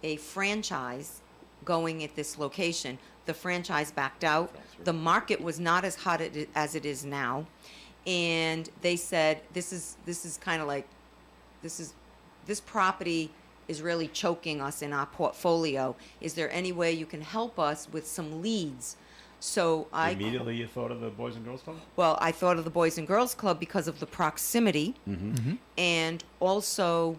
a franchise going at this location. The franchise backed out. The market was not as hot as it is now. And they said, this is kind of like, this property is really choking us in our portfolio. Is there any way you can help us with some leads? So Immediately you thought of the Boys and Girls Club? Well, I thought of the Boys and Girls Club because of the proximity, and also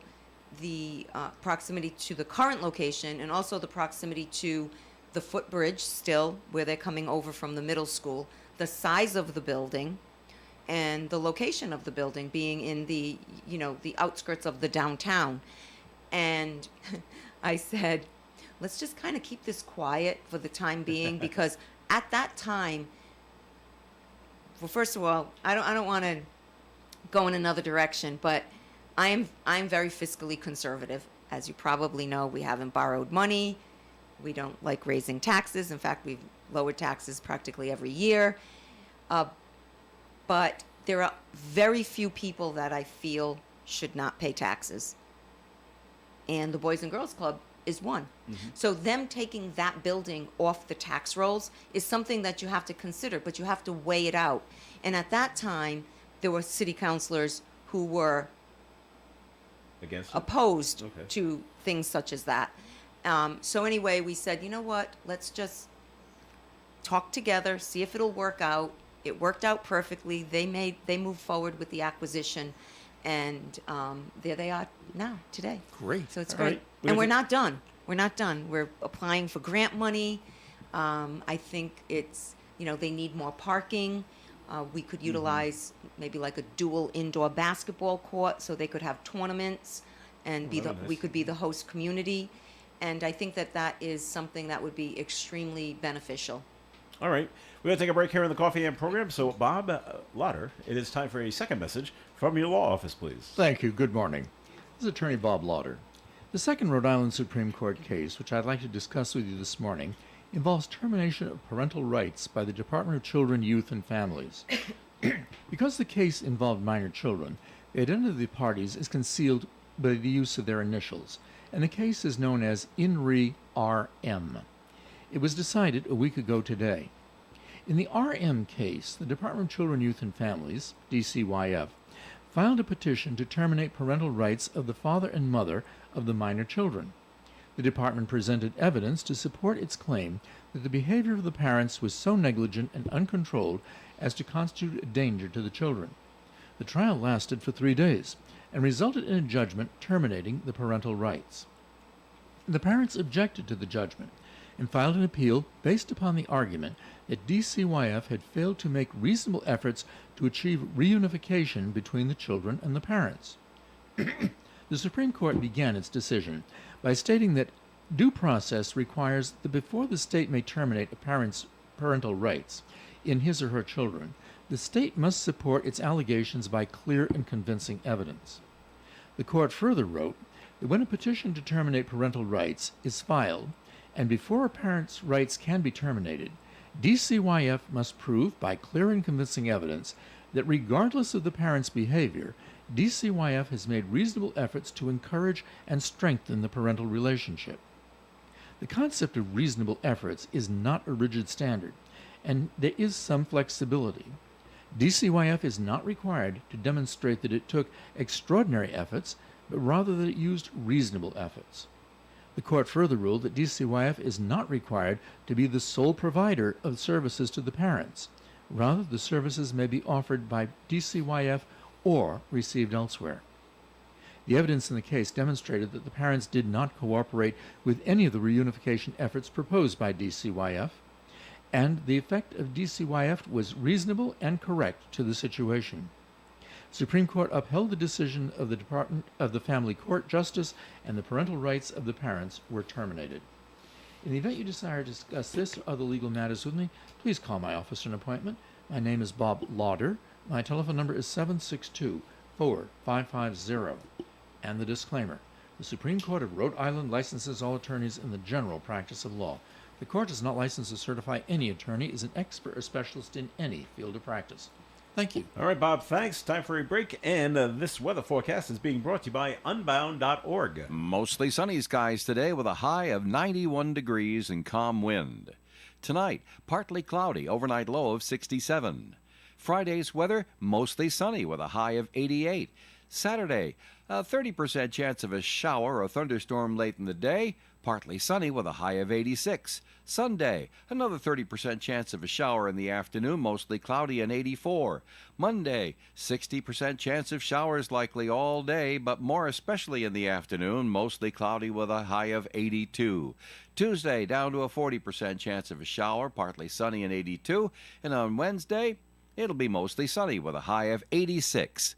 the proximity to the current location, and also the proximity to the footbridge still, where they're coming over from the middle school, the size of the building, and the location of the building being in the, the outskirts of the downtown. And I said, let's just kind of keep this quiet for the time being, because at that time, well, first of all, I don't want to go in another direction, but I'm very fiscally conservative. As you probably know, we haven't borrowed money. We don't like raising taxes. In fact, we've lowered taxes practically every year. But there are very few people that I feel should not pay taxes. And the Boys and Girls Club is one. So them taking that building off the tax rolls is something that you have to consider, but you have to weigh it out. And at that time, there were city councilors who were Against it? opposed Okay. to things such as that. So anyway, we said, you know what, let's just talk together, see if it'll work out. It worked out perfectly. They moved forward with the acquisition, and there they are now, today. Great. So it's All great. right. And we're not done. We're not done. We're applying for grant money. I think it's, they need more parking. We could utilize maybe like a dual indoor basketball court so they could have tournaments and that'd be nice. we could be the host community. And I think that is something that would be extremely beneficial. All right. We're going to take a break here in the Coffee and program. So, Bob Lauder, it is time for a second message from your law office, please. Thank you. Good morning. This is Attorney Bob Lauder. The second Rhode Island Supreme Court case, which I'd like to discuss with you this morning, involves termination of parental rights by the Department of Children, Youth, and Families. Because the case involved minor children, the identity of the parties is concealed by the use of their initials, and the case is known as In Re RM. It was decided a week ago today. In the RM case, the Department of Children, Youth, and Families, DCYF, filed a petition to terminate parental rights of the father and mother of the minor children. The department presented evidence to support its claim that the behavior of the parents was so negligent and uncontrolled as to constitute a danger to the children. The trial lasted for 3 days and resulted in a judgment terminating the parental rights. The parents objected to the judgment and filed an appeal based upon the argument that DCYF had failed to make reasonable efforts to achieve reunification between the children and the parents. The Supreme Court began its decision by stating that due process requires that before the state may terminate a parent's parental rights in his or her children, the state must support its allegations by clear and convincing evidence. The court further wrote that when a petition to terminate parental rights is filed, and before a parent's rights can be terminated, DCYF must prove by clear and convincing evidence that regardless of the parent's behavior, DCYF has made reasonable efforts to encourage and strengthen the parental relationship. The concept of reasonable efforts is not a rigid standard, and there is some flexibility. DCYF is not required to demonstrate that it took extraordinary efforts, but rather that it used reasonable efforts. The court further ruled that DCYF is not required to be the sole provider of services to the parents. Rather, the services may be offered by DCYF or received elsewhere. The evidence in the case demonstrated that the parents did not cooperate with any of the reunification efforts proposed by DCYF, and the effect of DCYF was reasonable and correct to the situation. Supreme Court upheld the decision of the Department of the Family Court Justice, and the parental rights of the parents were terminated. In the event you desire to discuss this or other legal matters with me, please call my office for an appointment. My name is Bob Lauder. My telephone number is 762-4550. And the disclaimer. The Supreme Court of Rhode Island licenses all attorneys in the general practice of law. The court does not license or certify any attorney as an expert or specialist in any field of practice. Thank you. All right, Bob, thanks. Time for a break. And this weather forecast is being brought to you by Unbound.org. Mostly sunny skies today with a high of 91 degrees and calm wind. Tonight, partly cloudy, overnight low of 67. Friday's weather, mostly sunny with a high of 88. Saturday, a 30% chance of a shower or thunderstorm late in the day, partly sunny with a high of 86. Sunday, another 30% chance of a shower in the afternoon, mostly cloudy and 84. Monday, 60% chance of showers likely all day, but more especially in the afternoon, mostly cloudy with a high of 82. Tuesday, down to a 40% chance of a shower, partly sunny and 82. And on Wednesday, it'll be mostly sunny with a high of 86.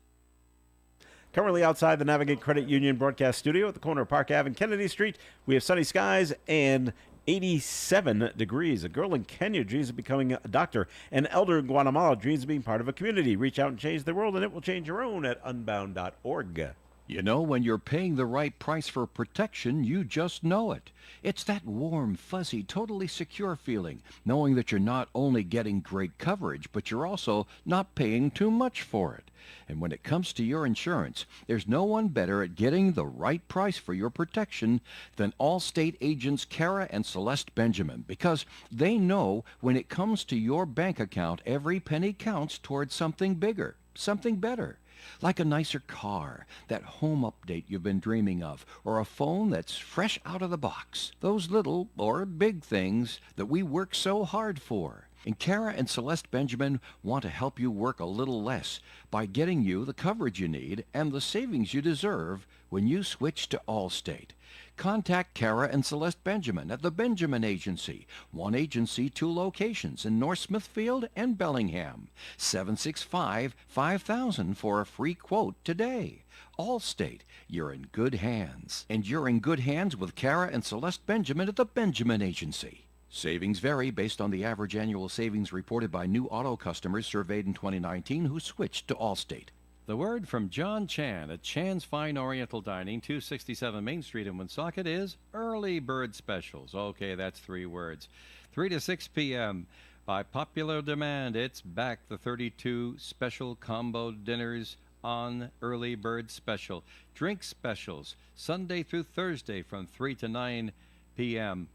Currently outside the Navigate Credit Union broadcast studio at the corner of Park Ave and Kennedy Street, we have sunny skies and 87 degrees. A girl in Kenya dreams of becoming a doctor. An elder in Guatemala dreams of being part of a community. Reach out and change the world, and it will change your own at unbound.org. You know, when you're paying the right price for protection, you just know it. It's that warm, fuzzy, totally secure feeling, knowing that you're not only getting great coverage, but you're also not paying too much for it. And when it comes to your insurance, there's no one better at getting the right price for your protection than Allstate agents Kara and Celeste Benjamin, because they know when it comes to your bank account, every penny counts towards something bigger, something better. Like a nicer car, that home update you've been dreaming of, or a phone that's fresh out of the box. Those little or big things that we work so hard for. And Kara and Celeste Benjamin want to help you work a little less by getting you the coverage you need and the savings you deserve when you switch to Allstate. Contact Kara and Celeste Benjamin at the Benjamin Agency. One agency, two locations in North Smithfield and Bellingham. 765-5000 for a free quote today. Allstate, you're in good hands. And you're in good hands with Kara and Celeste Benjamin at the Benjamin Agency. Savings vary based on the average annual savings reported by new auto customers surveyed in 2019 who switched to Allstate. The word from John Chan at Chan's Fine Oriental Dining, 267 Main Street in Woonsocket, is early bird specials. Okay, that's 3 words. 3 to 6 p.m. By popular demand, it's back, the 32 special combo dinners on early bird special. Drink specials, Sunday through Thursday from 3 to 9 p.m.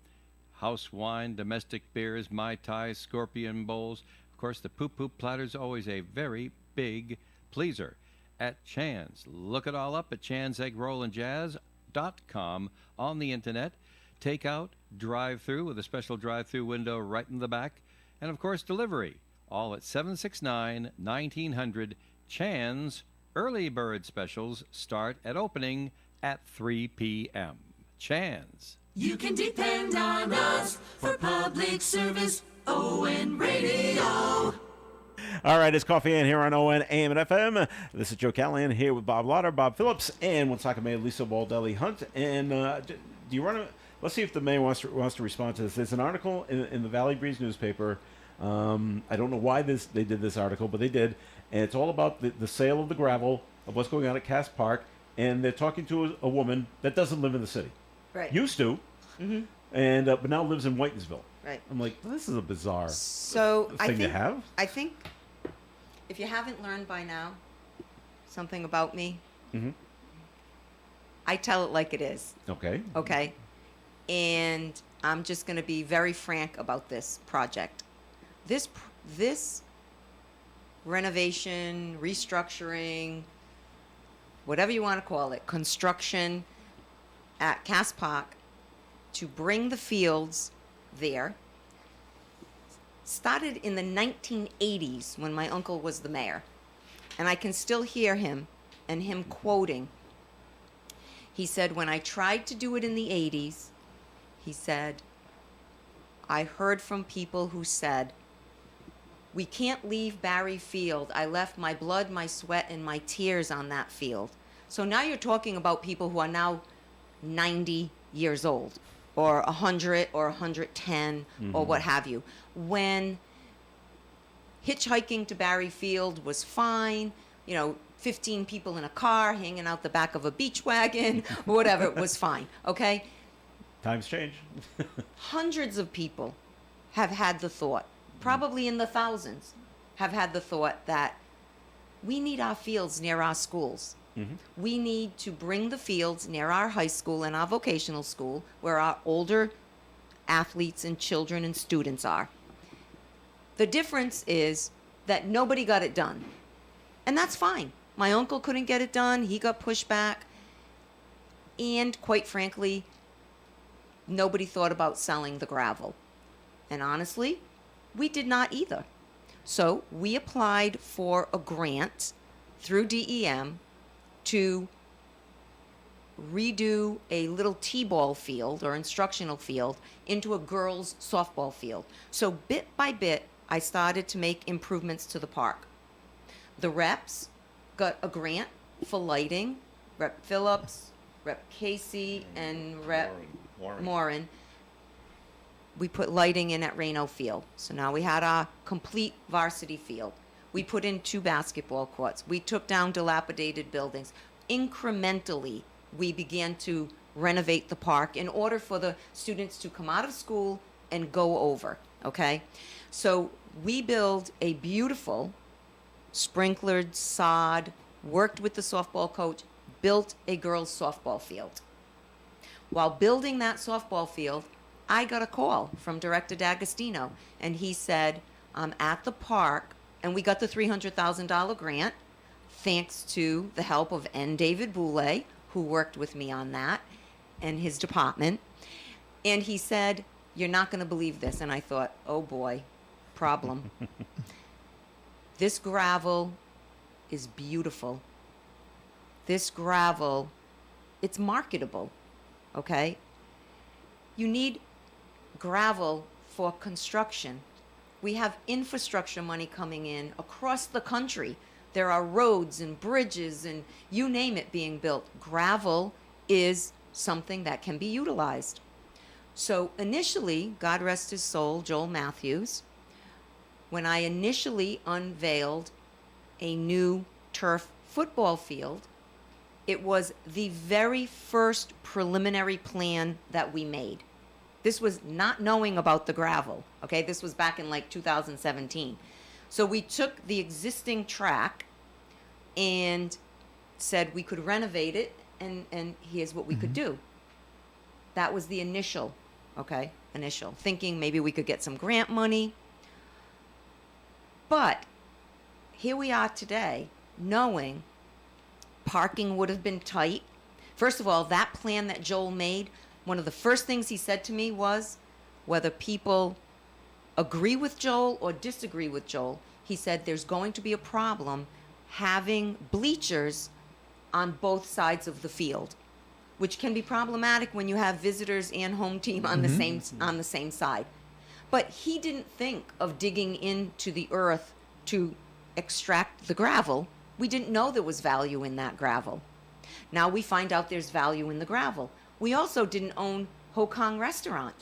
House wine, domestic beers, Mai Tais, scorpion bowls. Of course, the poo-poo platter's always a very big pleaser at Chan's. Look it all up at chan'seggrollandjazz.com on the internet. Takeout, drive-through with a special drive-through window right in the back. And, of course, delivery, all at 769-1900. Chan's early bird specials start at opening at 3 p.m. Chan's. You can depend on us for public service. ON Radio. All right, it's Coffee and here on ON AM and FM. This is Joe Callahan here with Bob Lauder, Bob Phillips, and Woonsocket Mayor Lisa Baldelli Hunt. And do you want to? Let's see if the mayor wants to respond to this. There's an article in the Valley Breeze newspaper. I don't know why they did this article, but they did, and it's all about the sale of the gravel, of what's going on at Cass Park, and they're talking to a woman that doesn't live in the city. Right. Used to, and but now lives in Whitensville. Right. I'm like, this is a bizarre So thing to have. I think if you haven't learned by now something about me, I tell it like it is. Okay. Okay. And I'm just going to be very frank about this project. This renovation, restructuring, whatever you want to call it, construction at Cass Park to bring the fields there started in the 1980s when my uncle was the mayor. And I can still hear him and him quoting. He said, when I tried to do it in the 80s, he said, I heard from people who said, We can't leave Barry Field. I left my blood, my sweat, and my tears on that field. So now you're talking about people who are now 90 years old, or 100, or 110, or what have you. When hitchhiking to Barry Field was fine, 15 people in a car hanging out the back of a beach wagon, or whatever, it was fine, okay? Times change. Hundreds of people have had the thought, probably in the thousands, have had the thought that we need our fields near our schools. We need to bring the fields near our high school and our vocational school, where our older athletes and children and students are. The difference is that nobody got it done. And that's fine. My uncle couldn't get it done. He got pushed back. And quite frankly, nobody thought about selling the gravel. And honestly, we did not either. So we applied for a grant through DEM to redo a little t-ball field or instructional field into a girls' softball field. So bit by bit, I started to make improvements to the park. The reps got a grant for lighting. Rep Phillips, Rep Casey, and Rep Morin. We put lighting in at Reno Field. So now we had our complete varsity field. We put in 2 basketball courts. We took down dilapidated buildings. Incrementally, we began to renovate the park in order for the students to come out of school and go over, okay? So we built a beautiful sprinklered sod, worked with the softball coach, built a girls' softball field. While building that softball field, I got a call from Director D'Agostino, and he said, I'm at the park, and we got the $300,000 grant, thanks to the help of N. David Boulay, who worked with me on that, and his department. And he said, you're not going to believe this. And I thought, oh boy, problem. This gravel is beautiful. This gravel, it's marketable, okay? You need gravel for construction. We have infrastructure money coming in across the country. There are roads and bridges and you name it being built. Gravel is something that can be utilized. So initially, God rest his soul, Joel Matthews, when I initially unveiled a new turf football field, it was the very first preliminary plan that we made. This was not knowing about the gravel, okay? This was back in like 2017. So we took the existing track and said we could renovate it, and here's what we could do. That was the initial, okay? Initial. Thinking maybe we could get some grant money. But here we are today, knowing parking would have been tight. First of all, that plan that Joel made, one of the first things he said to me was, whether people agree with Joel or disagree with Joel, he said there's going to be a problem having bleachers on both sides of the field, which can be problematic when you have visitors and home team on the same side. But he didn't think of digging into the earth to extract the gravel. We didn't know there was value in that gravel. Now we find out there's value in the gravel. We also didn't own Ho Kong Restaurant,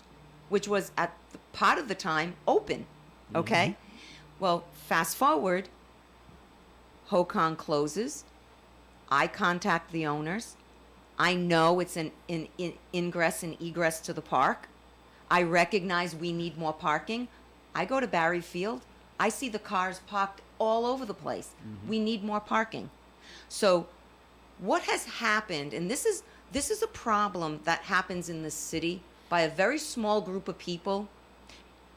which was at the part of the time open, okay? Well, fast forward, Ho Kong closes. I contact the owners. I know it's an ingress and egress to the park. I recognize we need more parking. I go to Barry Field. I see the cars parked all over the place. We need more parking. So what has happened, and this is a problem that happens in the city by a very small group of people,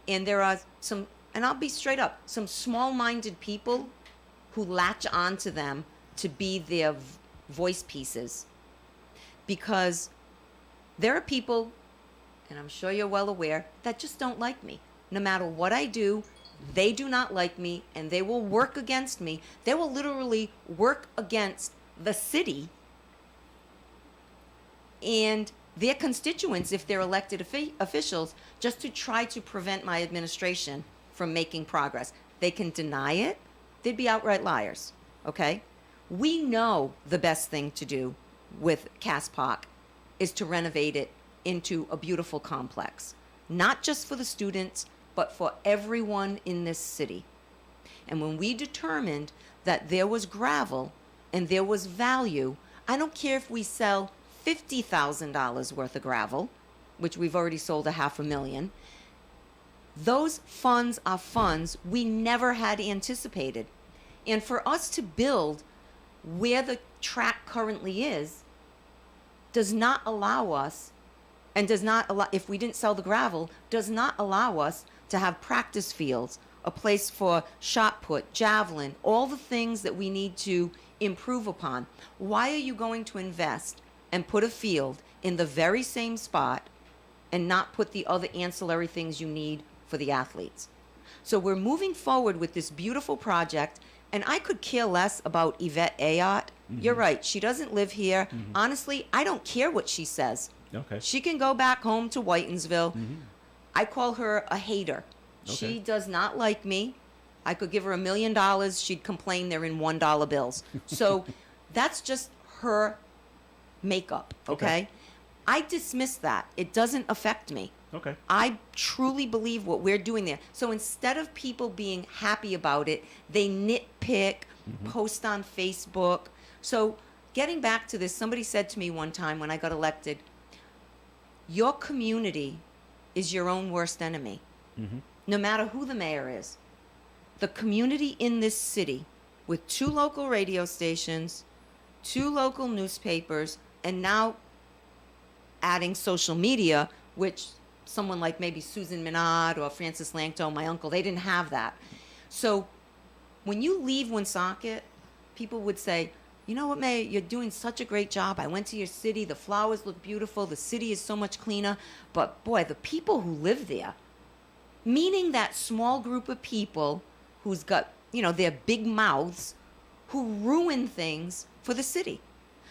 and there are some, and I'll be straight up, some small-minded people who latch onto them to be their voice pieces. Because there are people, and I'm sure you're well aware, that just don't like me. No matter what I do, they do not like me, and they will work against me. They will literally work against the city and their constituents, if they're elected officials, just to try to prevent my administration from making progress. They can deny it. They'd be outright liars. Okay? We know the best thing to do with Cass Park is to renovate it into a beautiful complex, not just for the students, but for everyone in this city. And when we determined that there was gravel and there was value, I don't care if we sell $50,000 worth of gravel, which we've already sold $500,000. Those funds are funds we never had anticipated. And for us to build where the track currently is does not allow us, and does not allow, if we didn't sell the gravel, does not allow us to have practice fields, a place for shot put, javelin, all the things that we need to improve upon. Why are you going to invest and put a field in the very same spot and not put the other ancillary things you need for the athletes? So we're moving forward with this beautiful project, and I could care less about Yvette Ayotte. You're right, she doesn't live here. Honestly, I don't care what she says. Okay. She can go back home to Whitensville. I call her a hater. Okay. She does not like me. I could give her $1 million. She'd complain they're in $1 bills. So that's just her makeup, okay? I dismiss that. It doesn't affect me. Okay. I truly believe what we're doing there. So instead of people being happy about it, they nitpick, post on Facebook. So getting back to this, somebody said to me one time when I got elected, your community is your own worst enemy, no matter who the mayor is. The community in this city, with 2 local radio stations, 2 local newspapers, and now adding social media, which someone like maybe Susan Minard or Francis Langto, my uncle, they didn't have that. So when you leave Woonsocket, people would say, you know what, Mayor, you're doing such a great job. I went to your city. The flowers look beautiful. The city is so much cleaner. But boy, the people who live there, meaning that small group of people who's got, their big mouths, who ruin things for the city.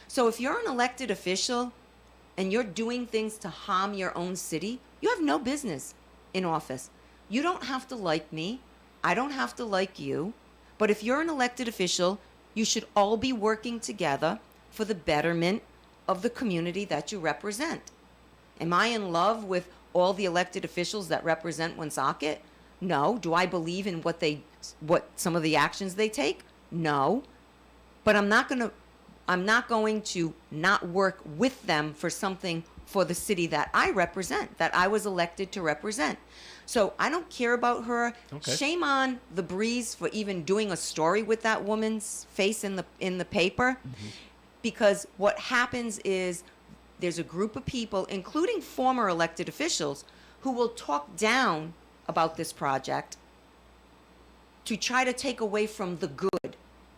So if you're an elected official and you're doing things to harm your own city, you have no business in office. You don't have to like me. I don't have to like you. But if you're an elected official, you should all be working together for the betterment of the community that you represent. Am I in love with all the elected officials that represent Woonsocket? No. Do I believe in what some of the actions they take? No. But I'm not going to not work with them for something for the city that I represent, that I was elected to represent. So I don't care about her. Okay. Shame on the Breeze for even doing a story with that woman's face in the paper. Because what happens is there's a group of people, including former elected officials, who will talk down about this project to try to take away from the good.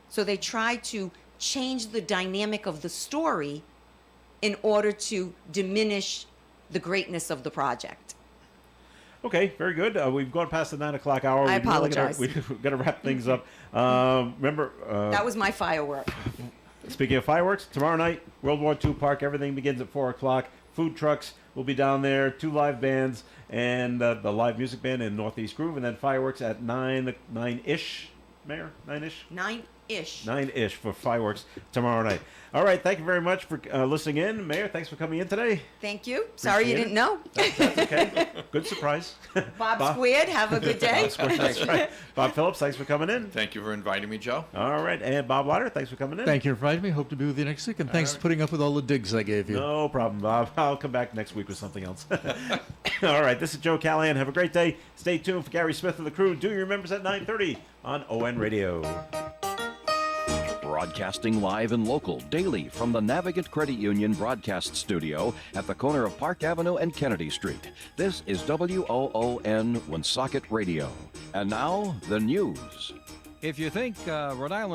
So they try to change the dynamic of the story in order to diminish the greatness of the project. Okay, very good. We've gone past the 9 o'clock hour. I apologize. We've got to wrap things up. Remember, That was my firework. speaking of fireworks, tomorrow night, World War II Park. Everything begins at 4 o'clock. Food trucks will be down there. 2 live bands and the live music band in Northeast Groove, and then fireworks at 9-ish. Mayor, 9-ish. 9-ish. 9-ish for fireworks tomorrow night. All right, thank you very much for listening in. Mayor, thanks for coming in today. Thank you. Sorry you Appreciate didn't know. That's okay. Good surprise. Bob Squared, have a good day. That's right. Bob Phillips, thanks for coming in. Thank you for inviting me, Joe. All right, and Bob Lauder, thanks for coming in. Thank you for inviting me. Hope to be with you next week. And thanks for putting up with all the digs I gave you. No problem, Bob. I'll come back next week with something else. All right, this is Joe Callahan. Have a great day. Stay tuned for Gary Smith and the crew. Do your Remembers at 9:30 on ON Radio. Broadcasting live and local daily from the Navigant Credit Union broadcast studio at the corner of Park Avenue and Kennedy Street. This is WOON Woonsocket Radio. And now, the news. If you think Rhode Island